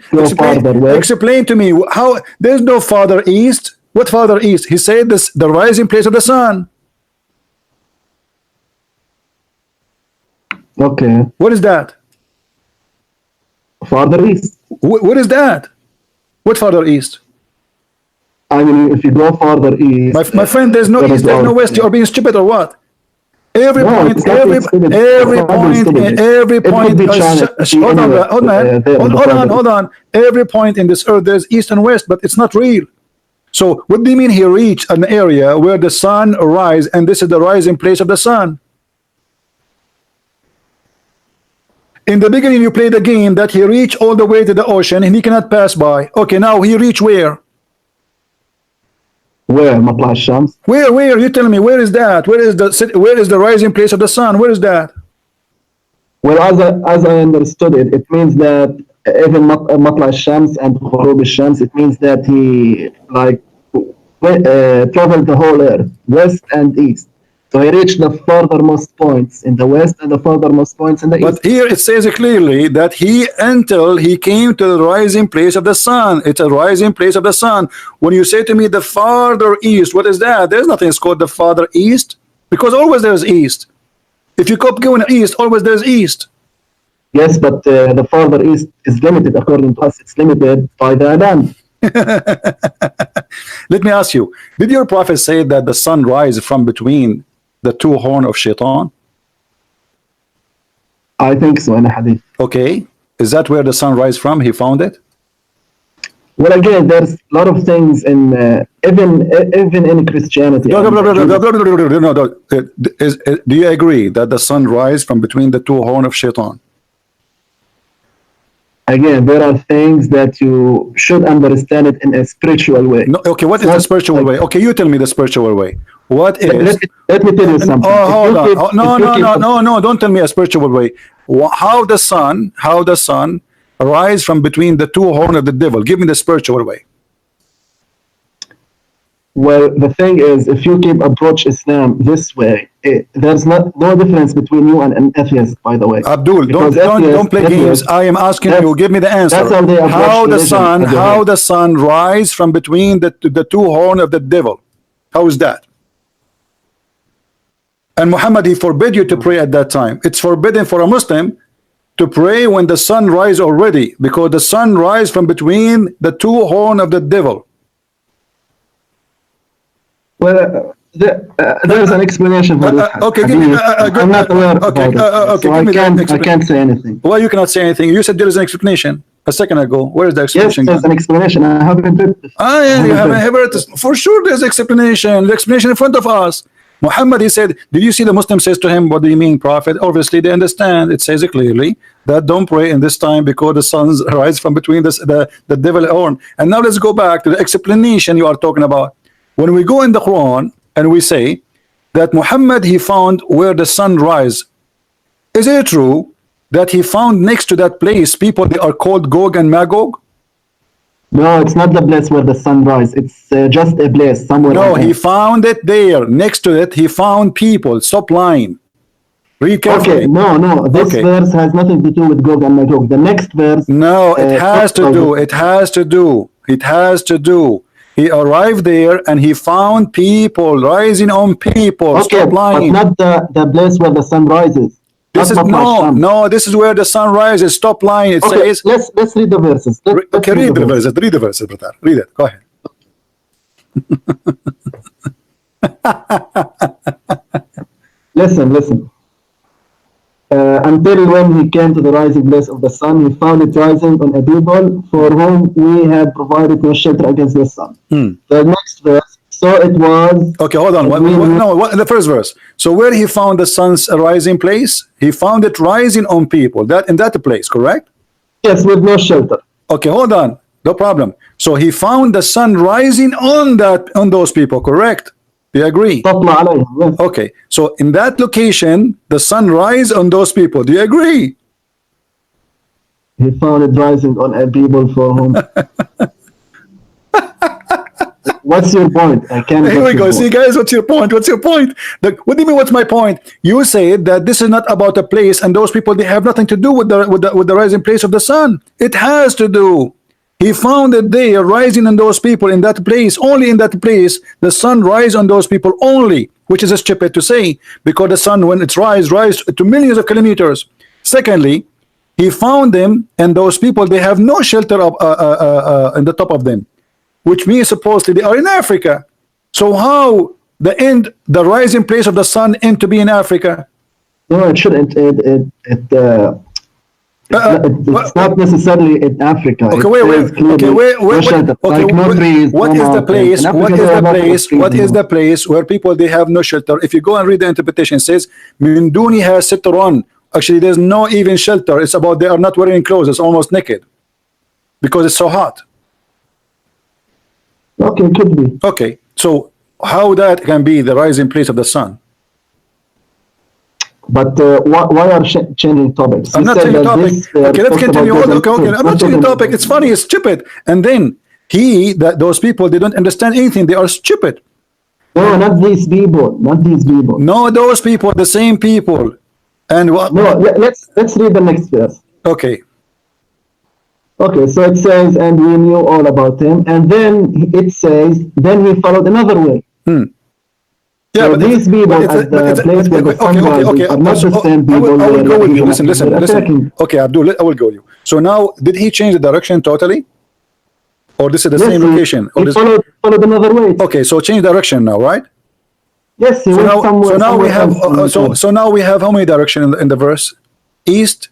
Explain to me how there's no farther east. What farther east? He said this the rising place of the sun. Okay. What is that? Farther east. What is that? What farther east? I mean, if you go farther east, my friend, there's no east, there's no west. You're being stupid or what? Every point. Hold on. Every point in this earth, there's east and west, but it's not real. So what do you mean he reached an area where the sun rises, and this is the rising place of the sun? In the beginning, you play the game that he reached all the way to the ocean and he cannot pass by. Okay, now he reached where? Where? Matla Shams? Where? You tell me. Where is that? Where is the rising place of the sun? Where is that? Well, as I understood it, it means that even Matla Shams and Ghurub Shams, it means that he traveled the whole earth, west and east. So he reached the furthermost points in the west and the furthermost points in the east. But here it says clearly that until he came to the rising place of the sun. It's a rising place of the sun. When you say to me the farther east, what is that? There's nothing called the farther east, because always there's east. If you keep going east, always there's east. Yes, but the farther east is limited. According to us, it's limited by the land. Let me ask you, did your prophet say that the sun rises from between the two horns of Shaitan? I think so in a hadith. Okay, is that where the sun rises from? He found it? Well, again, there's a lot of things in even in Christianity. Do you agree that the sun rises from between the two horns of Shaitan? Again, there are things that you should understand it in a spiritual way. No, okay, what is the spiritual way? Okay, you tell me the spiritual way. What is? Let me tell you something. Oh, hold on. No, don't tell me a spiritual way. How the sun rise from between the two horns of the devil? Give me the spiritual way. Well, the thing is, if you approach Islam this way, there's no difference between you and an atheist, by the way. Abdul, don't play games. I am asking you, give me the answer. How the sun rise from between the two horns of the devil? How is that? And Muhammad, he forbid you to pray at that time. It's forbidden for a Muslim to pray when the sun rises already, because the sun rises from between the two horns of the devil. Well, there's an explanation for this. Okay, I'm not aware of it, so I can't say anything. Why you cannot say anything? You said there is an explanation a second ago. Where is the explanation? Yes, there's an explanation. I haven't read this. Yeah, you haven't heard this. For sure there's explanation. The explanation in front of us. Muhammad, he said, did you see the Muslim says to him, what do you mean, Prophet? Obviously they understand. It says it clearly that don't pray in this time because the sun rises from between the devil horn. And now let's go back to the explanation you are talking about. When we go in the Quran and we say that Muhammad, he found where the sun rises, is it true that he found next to that place people they are called Gog and Magog? No, it's not the place where the sun rises. It's just a place somewhere. No, he found it there. Next to it, he found people. Stop lying. Read carefully. Okay, no. This verse has nothing to do with Gog and Magog. The next verse. No, it has to do. It has to do. It has to do. He arrived there and he found people rising on people. Okay, stop lying. But not the place where the sun rises. This is no. This is where the sun rises. Stop lying. It says. Let's read the verses. Okay, read the verses. Read the verses, brother. Read it. Go ahead. Listen. until when he came to the rising place of the sun, he found it rising on a people for whom we had provided no shelter against the sun. The next verse, so it was. Okay, hold on. In the first verse. So where he found the sun's rising place, he found it rising on people. That in that place, correct? Yes, with no shelter. Okay, hold on. No problem. So he found the sun rising on those people, correct? Do you agree? Yes. Okay, so in that location, the sun rise on those people. Do you agree? He found it rising on a people for whom. What's your point? I can't. Here we go. See, guys, what's your point? What's your point? What do you mean? What's my point? You say that this is not about a place, and those people, they have nothing to do with the rising place of the sun. It has to do. He found it there, rising on those people in that place. Only in that place, the sun rise on those people only, which is stupid to say, because the sun, when it rise to millions of kilometers. Secondly, he found them, and those people, they have no shelter up in the top of them, which means supposedly they are in Africa. So how the rising place of the sun end to be in Africa? No, it shouldn't. It's not necessarily in Africa. Okay, what is the place where people, they have no shelter? If you go and read the interpretation, it says min duniha sitrun. Actually, there's no even shelter. It's about they are not wearing clothes. It's almost naked because it's so hot. Okay, could be. Okay, so how that can be the rising place of the sun? But why are changing topics? I'm not changing topic. Okay, let's continue. Okay, I'm not changing topic. It's funny. It's stupid. And then those people, they don't understand anything. They are stupid. No, not these people. Not these people. No, those people, the same people. And what? No, let's read the next verse. Okay. Okay, so it says, and we knew all about him, and then it says, then he followed another way. Yeah, so but these people at the place where the sun rises are not the same people. I will go with you. Listen. Okay, Abdul, I will go with you. So now, did he change the direction totally? Or this is the same location? Or he followed another way. Okay, so change direction now, right? Yes, he went somewhere. So now we have how many directions in the verse? East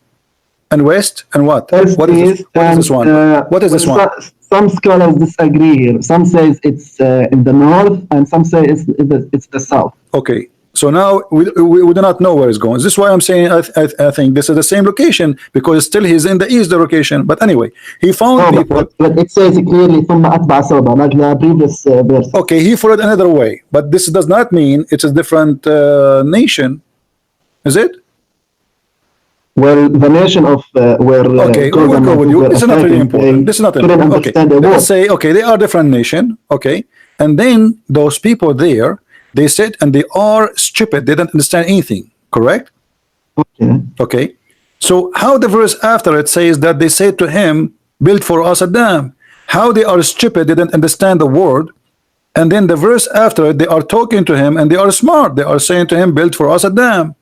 and west and what? What is this one? What is this one? Some scholars disagree here. Some says it's in the north, and some say it's the south. Okay, so now we do not know where it's going. This is why I'm saying I think this is the same location, because still he's in the east location. But anyway, he found people. But it says clearly ثم أتبع سببا, like the previous verse. Okay, he followed another way, but this does not mean it's a different nation, is it? Well, the nation of where okay, we will go with you. This is not really important. This is not important. Okay, let's say okay, they are different nation. Okay, and then those people there, they said, and they are stupid. They don't understand anything. Correct? Okay. Okay. So how the verse after it says that they said to him, "Build for us a dam." How they are stupid? They don't understand the word. And then the verse after it, they are talking to him, and they are smart. They are saying to him, "Build for us a dam."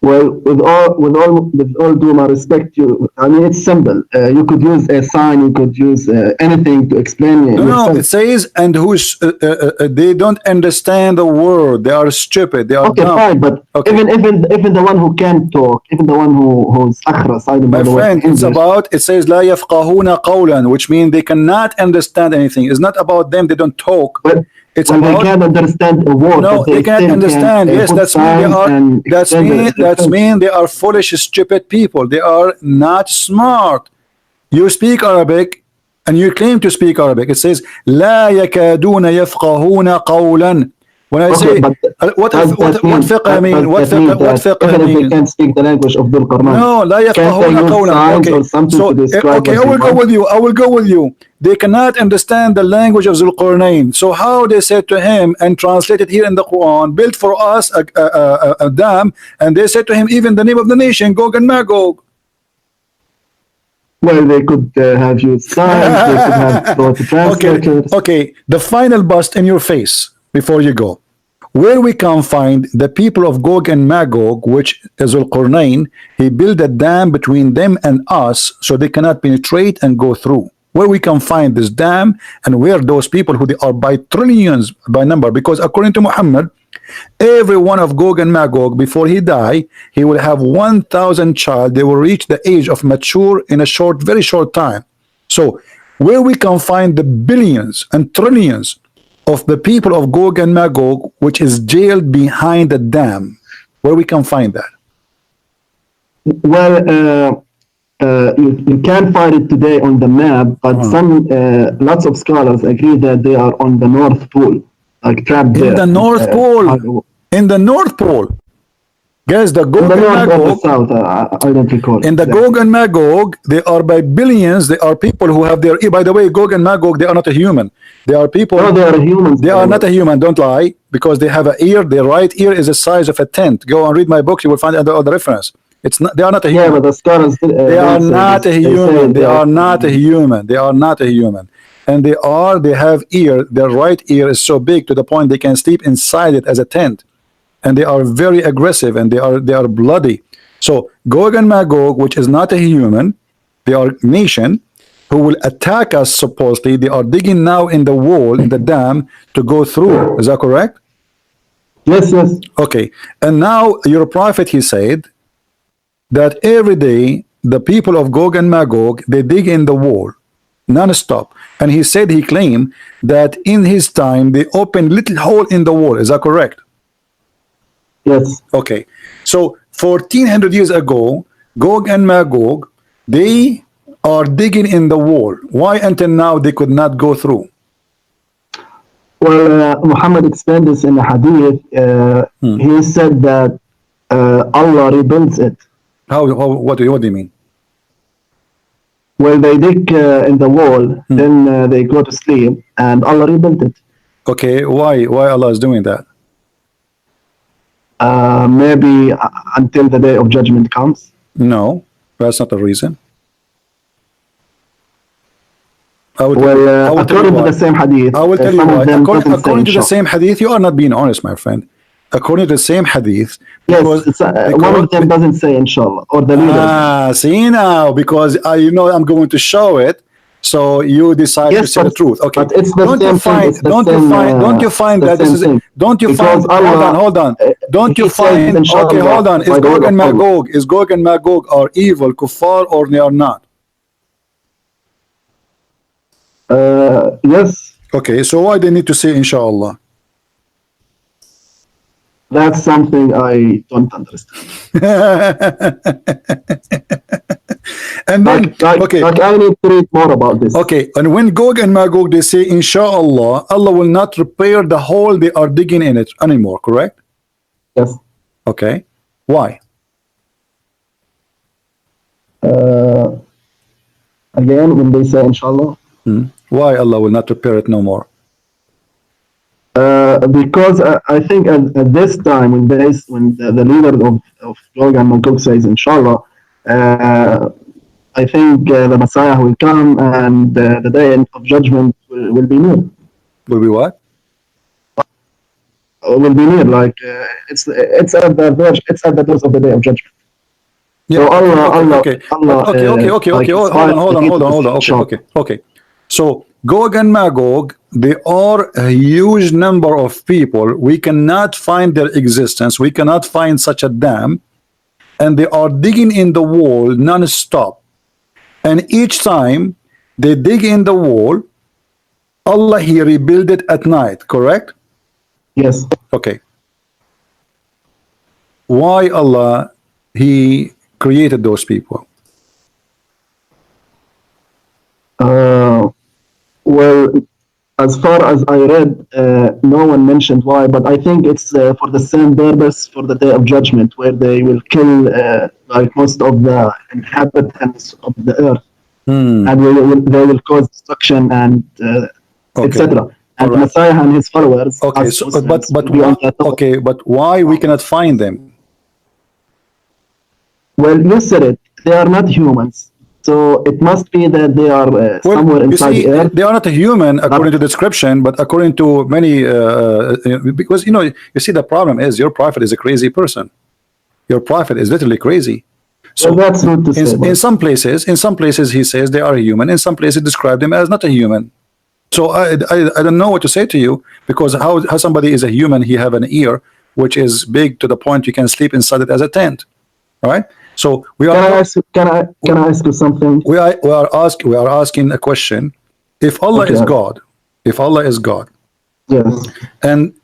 Well, with all due my respect, I mean, it's simple. You could use a sign, you could use anything to explain it. No, it says, and who's they don't understand the word. They are stupid. They are dumb. Fine, but even the one who can talk, even the one who's akhras, I don't know. My friend, it's about. It says لا يفقهون قولا, which means they cannot understand anything. It's not about them. They don't talk. But it's about they can't understand a word. No, they can't understand. Yes, that's mean they are. That's mean they are foolish, stupid people. They are not smart. You speak Arabic, and you claim to speak Arabic. It says لا يكادون يفقهون قولا. When I say what fiqh mean? What fiqh mean? They can't speak the language of Zul-Qarnain. No, لا يفقهون قولا. Okay, so okay, I will go with you. They cannot understand the language of Zul-Qarnain. So how they said to him and translated here in the Quran, build for us a dam, and they said to him even the name of the nation, Gog and Magog. Well, they could have used signs, they could have brought translators. Okay, the final bust in your face before you go. Where we can find the people of Gog and Magog, which is Zul-Qarnain, he built a dam between them and us so they cannot penetrate and go through. Where we can find this dam, and where those people who they are by trillions by number, because according to Muhammad, Every one of Gog and Magog, before he die, he will have 1,000 child. They will reach the age of mature in a short, very short time. So where we can find the billions and trillions of the people of Gog and Magog, which is jailed behind a dam, where we can find that? Well, you can find it today on the map, but lots of scholars agree that they are on the North Pole, like trapped there. In the North Pole. In the North Pole. Guys, the Gog and Magog, south, I don't recall. in the Gog and Magog, they are by billions. They are people who have their ear. By the way, Gog and Magog, they are not a human. They are people. No, they are humans. They are not a human. Don't lie, because they have an ear. Their right ear is the size of a tent. Go and read my book. You will find the reference. It's not. They are not a human. Yeah, but the scholars. They are not a human. They are not a human. They are not a human. And they are. They have ear. Their right ear is so big to the point they can sleep inside it as a tent. And they are very aggressive, and they are bloody. So Gog and Magog, which is not a human, they are nation who will attack us. Supposedly, they are digging now in the wall, in the dam, to go through. Is that correct? Yes, yes. Okay. And now your prophet, he said that every day the people of Gog and Magog, they dig in the wall non-stop. And he said, he claimed that in his time they opened little hole in the wall. Is that correct? Yes. Okay, so 1400 years ago, Gog and Magog, they are digging in the wall. Why until now they could not go through? Well, Muhammad explained this in a hadith. He said that Allah rebuilds it. How what do you mean? Well, they dig in the wall, then they go to sleep, and Allah rebuilt it. Okay, why Allah is doing that? Maybe until the day of judgment comes. No, that's not the reason. According to the same hadith, I will tell you why. According to the same hadith, you are not being honest, my friend. According to the same hadith, because one of them doesn't say inshallah, or the leader. See now, because you know I'm going to show it. So you decide to say the truth. Okay. But it's the don't same you find? thing. Don't you find that this is? Don't you find? Hold on. Don't you find? Okay, hold on. Is Gog and Magog? Is Gog and Magog are evil, kuffar, or they are not? Yes. Okay. So why they need to say inshallah? That's something I don't understand. And then, okay, I need to read more about this. Okay, and when Gog and Magog, they say, inshallah, Allah will not repair the hole they are digging in it anymore, correct? Yes. Okay, why? Again, when they say inshallah. Why Allah will not repair it no more? Because I think at this time, when the leader of Gog and Magog says inshallah, I think the Messiah will come, and the day of judgment will be near. Will be what? Will be near. Like it's at the doors of the day of judgment. Yeah. So okay. Hold on. Okay. So Gog and Magog, they are a huge number of people. We cannot find their existence. We cannot find such a dam. And they are digging in the wall non-stop. And each time they dig in the wall, Allah, he rebuild it at night, correct? Yes. Okay. Why Allah, he created those people? Well, as far as I read, no one mentioned why, but I think it's for the same purpose for the day of judgment, where they will kill like most of the inhabitants of the earth, and they will cause destruction and etc. And the Messiah and his followers. Okay, so, but why we cannot find them? Well, you said it. They are not humans. So it must be that they are somewhere inside the earth. They are not a human according to the description, but according to many, because you see the problem is your prophet is a crazy person. Your prophet is literally crazy. So well, that's not to say. In some places he says they are human. In some places describe them as not a human. So I don't know what to say to you, because how somebody is a human, he have an ear which is big to the point you can sleep inside it as a tent, right? So we Can I are ask? Can I ask you something? we are asking a question. If Allah is Okay. God, if Allah is God, Yes. and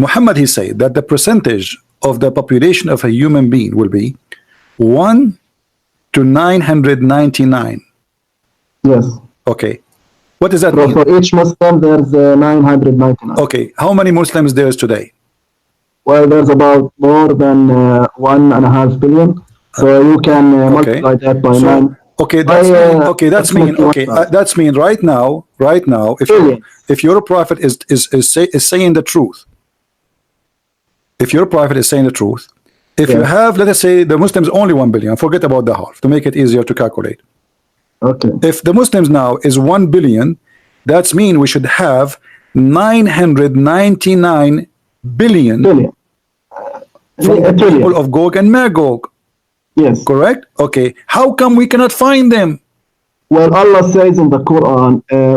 Muhammad, he said that the percentage of the population of a human being will be 1 to 999. Yes. Okay, what does that So mean? for each Muslim, there's 999. Okay, how many Muslims there is today? Well, there's about more than 1.5 billion. So you can Okay, multiply that by so 9. okay, By approximately that's mean right now, billion. if your prophet is saying the truth, if your prophet is saying the truth, if you Yes. have, let us say, the Muslims only 1 billion, forget about the half to make it easier to calculate. Okay. If the Muslims now is 1 billion, that's mean we should have 999 billion Billion. from the A trillion. people of Gog and Magog. Yes. Correct? Okay. How come we cannot find them? Well, Allah says in the Quran,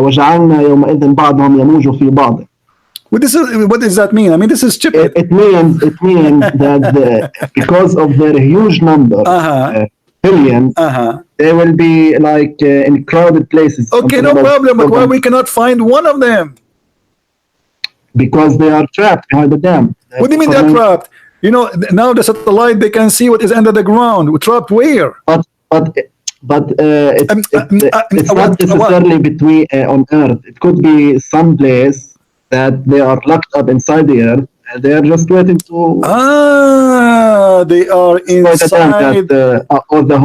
وَجَعَلْنَا يَوْمَئِذٍ بَعْضَهُمْ يَمُوجُ فِي بَعْضٍ. What does that mean? I mean, this is stupid. It means that because of their huge number, billions, they will be like in crowded places. Okay, no problem. But why we cannot find one of them? Because they are trapped behind the dam. What do you mean they're trapped? You know, now the satellite, they can see what is under the ground. We're trapped where? It's not necessarily between on Earth. It could be some place that they are locked up inside the Earth, and they are just waiting to. They are inside. Or the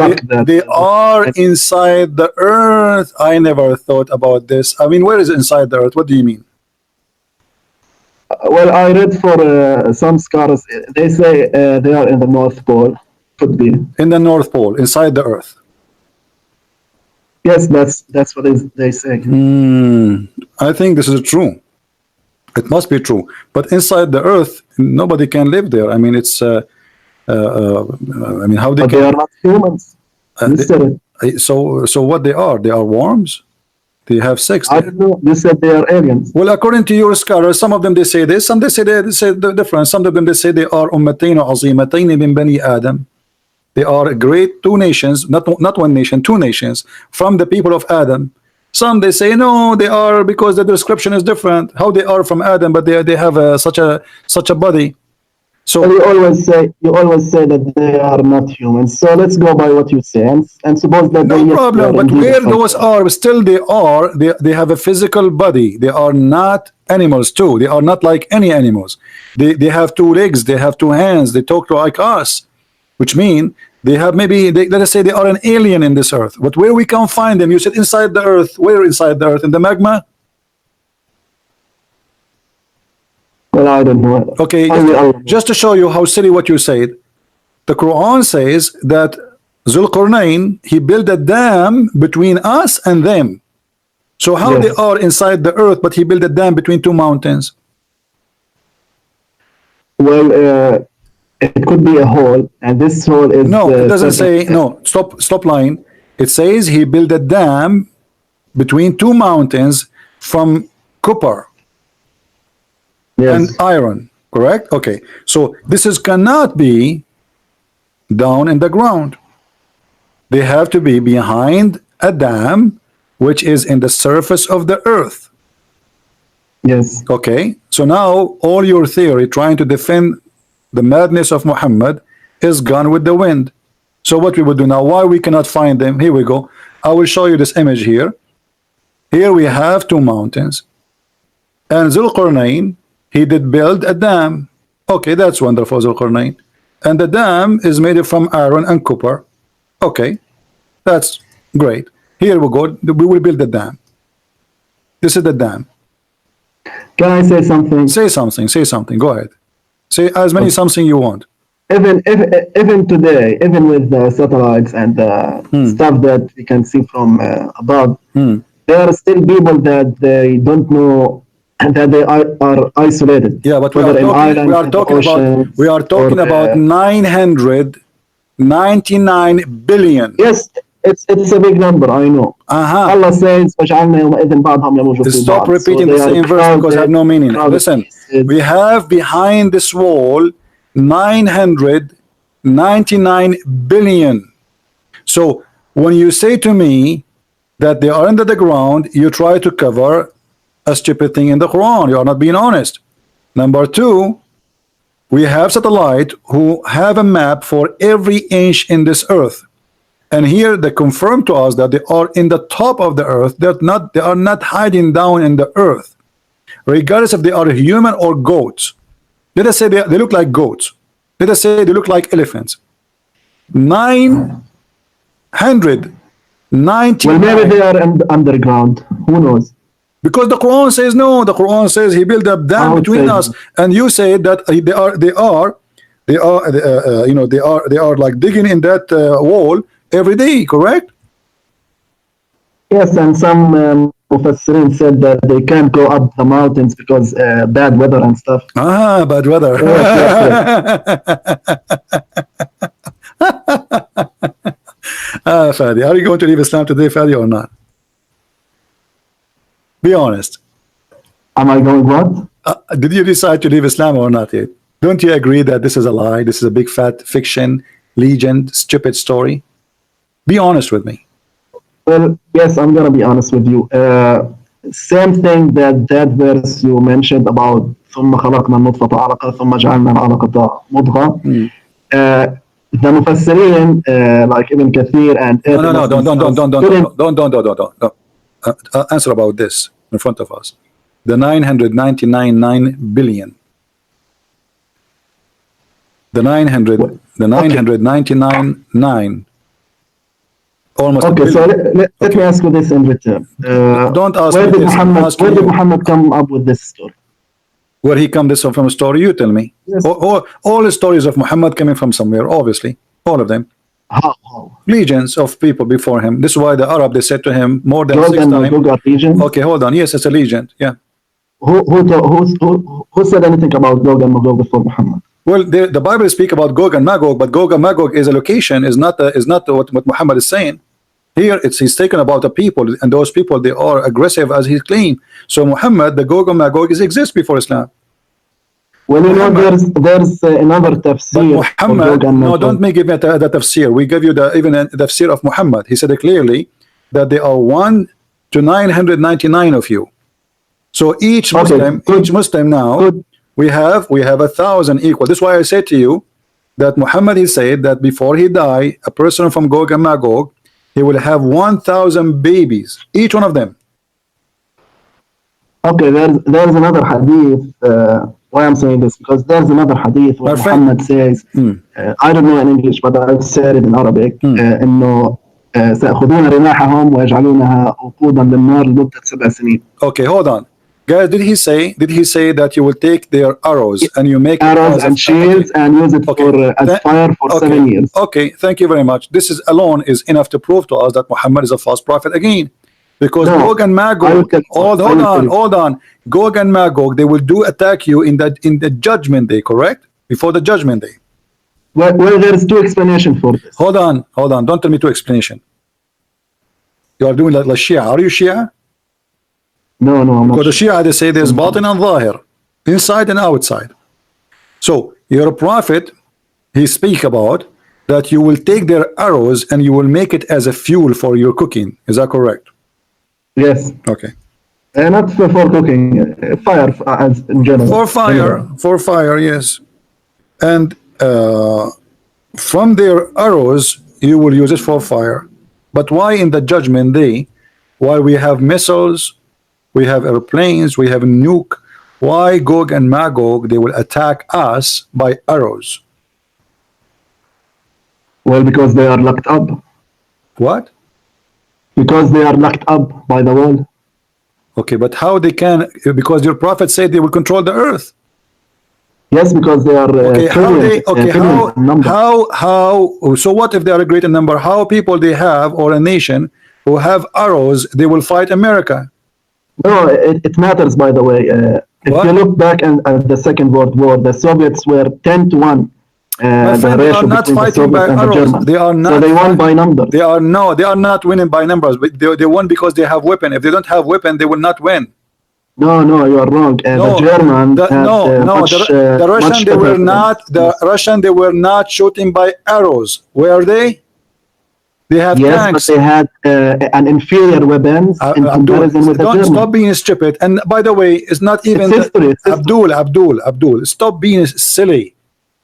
lock that they are inside the Earth. I never thought about this. I mean, where is inside the Earth? What do you mean? Well, I read for some scholars. They say they are in the North Pole. Could be in the North Pole, inside the Earth. Yes, that's what they say. I think this is true. It must be true. But inside the Earth, nobody can live there. I mean, it's. I mean, how they but can? They are not humans. So what they are? They are worms. They have sex. I don't know. You said they are aliens. Well, according to your scholars, some of them they say this, some they say the different. Some of them they say they are ummatayn azimatayn min bani Adam. They are great two nations, not one nation, two nations from the people of Adam. Some they say no, they are because the description is different. How they are from Adam, but they have such a body. So well, you always say that they are not humans. So let's go by what you say and suppose that no problem. But where those are, still they have a physical body. They are not animals too. They are not like any animals. They have two legs. They have two hands. They talk like us, which mean they have let us say they are an alien in this earth. But where we can find them? You said inside the earth. Where inside the earth? In the magma? Well, I don't know. Okay, just to show you how silly what you said, the Quran says that Zul-Qarnain, he built a dam between us and them. So how they are inside the earth, but he built a dam between two mountains? Well, it could be a hole, and this hole is... No, it doesn't say... No, stop line. It says he built a dam between two mountains from copper and iron, correct? Okay, so this cannot be down in the ground. They have to be behind a dam which is in the surface of the earth. Yes. Okay, so now all your theory trying to defend the madness of Muhammad is gone with the wind. So what we will do now, why we cannot find them? Here we go. I will show you this image here. Here we have two mountains, and Zul-Qarnain, he did build a dam. Okay, that's wonderful, Zul-Qarnain. And the dam is made from iron and copper. Okay, that's great. Here we go. We will build the dam. This is the dam. Can I say something? Say something. Say something. Go ahead. Say as many something you want. Even today, even with the satellites and stuff that we can see from above, there are still people that they don't know that they are isolated. Yeah, but we are talking about 999 billion. Yes, it's a big number, I know. Allah says وَجَعَلْنَا يَوْمَئِذٍ بَعْضَهُمْ يَمُوجُ فِي Stop بَعْض. repeating the same verse because it have no meaning. Listen, we have behind this wall 999 billion. So when you say to me that they are under the ground, you try to cover a stupid thing in the Quran. You are not being honest. Number two, we have satellite who have a map for every inch in this earth, and here they confirm to us that they are in the top of the earth. They are not hiding down in the earth, regardless if they are human or goats. Let us say they look like goats. Let us say they look like elephants. 990. Well, maybe they are underground. Who knows? Because the Quran says no. The Quran says He built a dam between us, and you say that they are like digging in that wall every day. Correct? Yes, and some Mufassirin said that they can't go up the mountains because bad weather and stuff. Bad weather. Fadi, are you going to leave Islam today, Fadi, or not? Be honest. Am I going what? Did you decide to leave Islam or not yet? Don't you agree that this is a lie? This is a big fat fiction, legend, stupid story? Be honest with me. Well, yes, I'm going to be honest with you. Same thing that verse you mentioned about ثم خلقنا النطفة علقة ثم جعلنا العلقة مضغة. The Mufassirin, like Ibn Kathir and no, don't. Answer about this in front of us. The 999 billion. The 999 almost. Okay, so let me ask you this in return. Don't ask where me did this. Where did Muhammad come up with this story? Where he come this from a story? You tell me. Yes. All the stories of Muhammad coming from somewhere, obviously, all of them. How? Legions of people before him. This is why the Arab, they said to him more than Gog 6 and times. Magog are legions? Okay, hold on. Yes, it's a legend. Yeah. Who said anything about Gog and Magog before Muhammad? Well, the Bible speak about Gog and Magog, but Gog and Magog is a location, is not what Muhammad is saying. Here, he's taken about the people, and those people, they are aggressive as he claimed. So Muhammad, the Gog and Magog, exist before Islam. Well, you know, there's another tafsir. Muhammad, no, don't make it the tafsir. We give you even the tafsir of Muhammad. He said clearly that there are 1 to 999 of you. So each Muslim now, we have 1,000 equal. This is why I said to you that Muhammad, he said that before he die, a person from Gog and Magog, he will have 1,000 babies, each one of them. Okay, there's another hadith. Why I'm saying this? Because there's another hadith where Muhammad says, I don't know in English, but I've said it in Arabic, إنه سيأخذون رماحهم ويجعلونها وقودا للنار لمدة 7 سنين. Okay, hold on. Guys, did he say that you will take their arrows and you make arrows and shields and use it as fire for 7 years? Okay, thank you very much. This is alone is enough to prove to us that Muhammad is a false prophet again. Because Gog and Magog, hold on. Gog and Magog, they will attack you in the judgment day, correct? Before the judgment day. Well, there's 2 explanations for this. Hold on. Don't tell me 2 explanations. You are doing like Shia. Are you Shia? No, I'm not. Because the Shia, they say there's batin and zahir, inside and outside. So your prophet, he speak about that you will take their arrows and you will make it as a fuel for your cooking. Is that correct? Yes. Okay. Not for cooking, fire as in general. For fire, yes. And from their arrows, you will use it for fire. But why in the judgment day, while we have missiles, we have airplanes, we have nuke, why Gog and Magog, they will attack us by arrows? Well, because they are locked up. What? Because they are locked up by the wall. Okay, but how they can? Because your prophet said they will control the earth. Yes, because they are. How? So what if they are a greater number? How people they have, or a nation who have arrows, they will fight America? No, it matters. By the way, if you look back at the Second World War, the Soviets were 10 to 1 My the friend, they are ratio not between the fighting by Soviet and the arrows. Germans. They are So not. they won by numbers. They are not winning by numbers. But they won because they have weapon. If they don't have weapon, they will not win. No, no, you are wrong. The No, Germans had the Russian, much they better were not. weapons. The Yes. Russian, they were not shooting by arrows. Were they? They have Yes, but tanks. they had an inferior weapons in Abdul, comparison with the don't stop Germans. being stupid. And by the way, it's not even It's history. It's history. Abdul, stop being silly.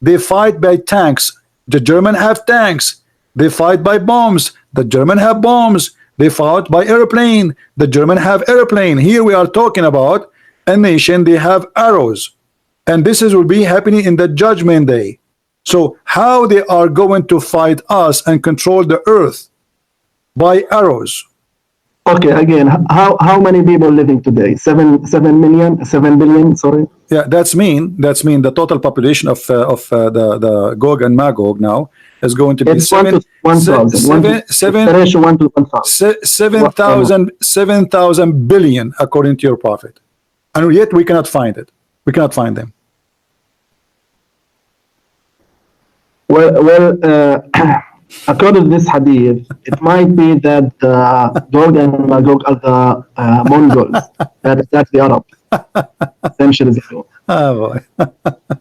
They fight by tanks. The German have tanks. They fight by bombs. The German have bombs. They fought by airplane. The German have airplane. Here we are talking about a nation. They have arrows, and this is will be happening in the judgment day. So how they are going to fight us and control the earth? By arrows. Okay, again, how many people living today? 7 billion, sorry. Yeah, that's mean the total population of the Gog and Magog now is going to be It's 1 to 1,000. The ratio 1 to 1,000. 7,000 billion according to your prophet, and yet we cannot find it. We cannot find them. Well, according to this hadith, it might be that Gog and Magog are the Mongols. That's the Arabs. Centuries ago. Oh boy.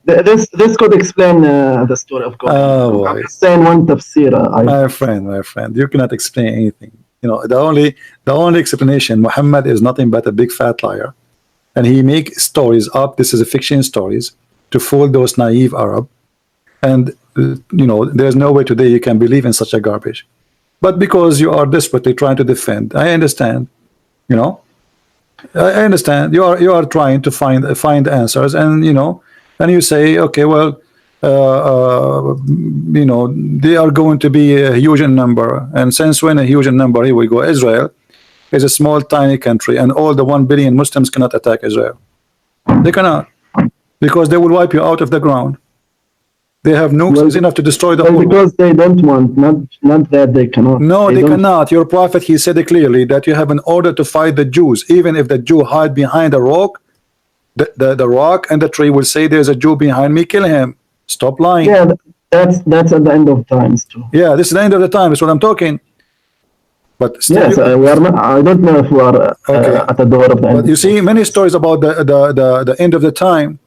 This could explain the story of Gog. Oh boy. I'm just saying one tafsir. My friend, you cannot explain anything. You know, the only explanation, Muhammad is nothing but a big fat liar, and he makes stories up. This is a fiction stories to fool those naive Arab, and you know, there's no way today you can believe in such a garbage. But because you are desperately trying to defend, I understand. You know, I understand you are trying to find answers, and you know, and you say, okay, well, you know, they are going to be a huge in number, and since when a huge in number? Here we go. Israel is a small, tiny country, and all the 1 billion Muslims cannot attack Israel. They cannot, because they will wipe you out of the ground. They have nukes enough to destroy the whole because world. they don't want, not that they cannot. No, they cannot. Your prophet, he said it clearly that you have an order to fight the Jews. Even if the Jew hide behind a rock, the rock and the tree will say, there's a Jew behind me, kill him. Stop lying. Yeah, that's at the end of times too. Yeah, this is the end of the time. That's what I'm talking. But still, yes, we are not, I don't know if we are at the door of the end. But you see many stories about the end of the time.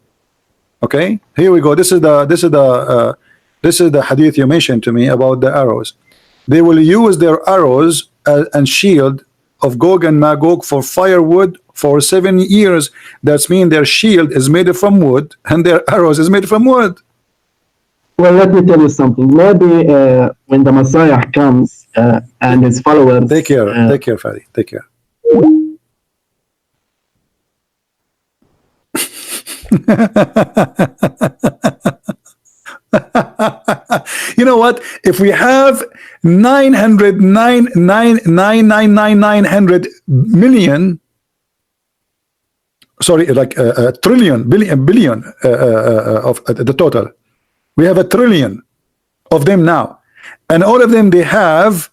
Okay, here we go. This is the hadith you mentioned to me about the arrows. They will use their arrows and shield of Gog and Magog for firewood for 7 years. That's mean their shield is made from wood and their arrows is made from wood. Well, let me tell you something. Maybe when the Messiah comes and his followers. Take care, Fadi. Take care. You know what? If we have 900 million, sorry, like a billion of the total, we have 1 trillion of them now, and all of them, they have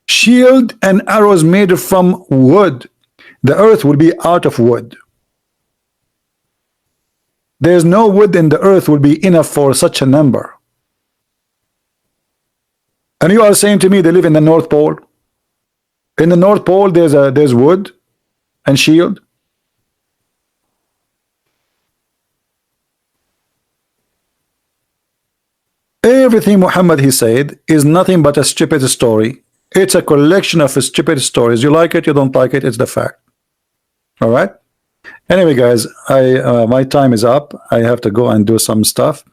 shield and arrows made from wood. The earth will be out of wood. There's no wood in the earth will be enough for such a number. And you are saying to me they live in the North Pole? In the North Pole there's wood and shield. Everything Muhammad he said is nothing but a stupid story. It's a collection of stupid stories. You like it, you don't like it, it's the fact. All right. Anyway, guys, my time is up. I have to go and do some stuff.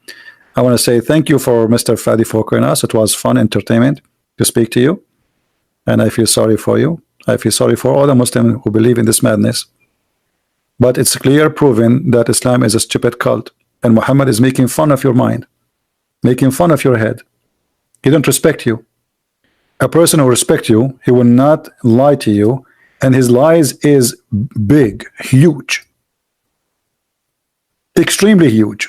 I want to say thank you for Mr. Fadi for calling us. It was fun entertainment to speak to you, and I feel sorry for you. I feel sorry for all the Muslims who believe in this madness. But it's clear proven that Islam is a stupid cult, and Muhammad is making fun of your mind, making fun of your head. He don't respect you. A person who respects you, he will not lie to you, and his lies is big, huge, extremely huge.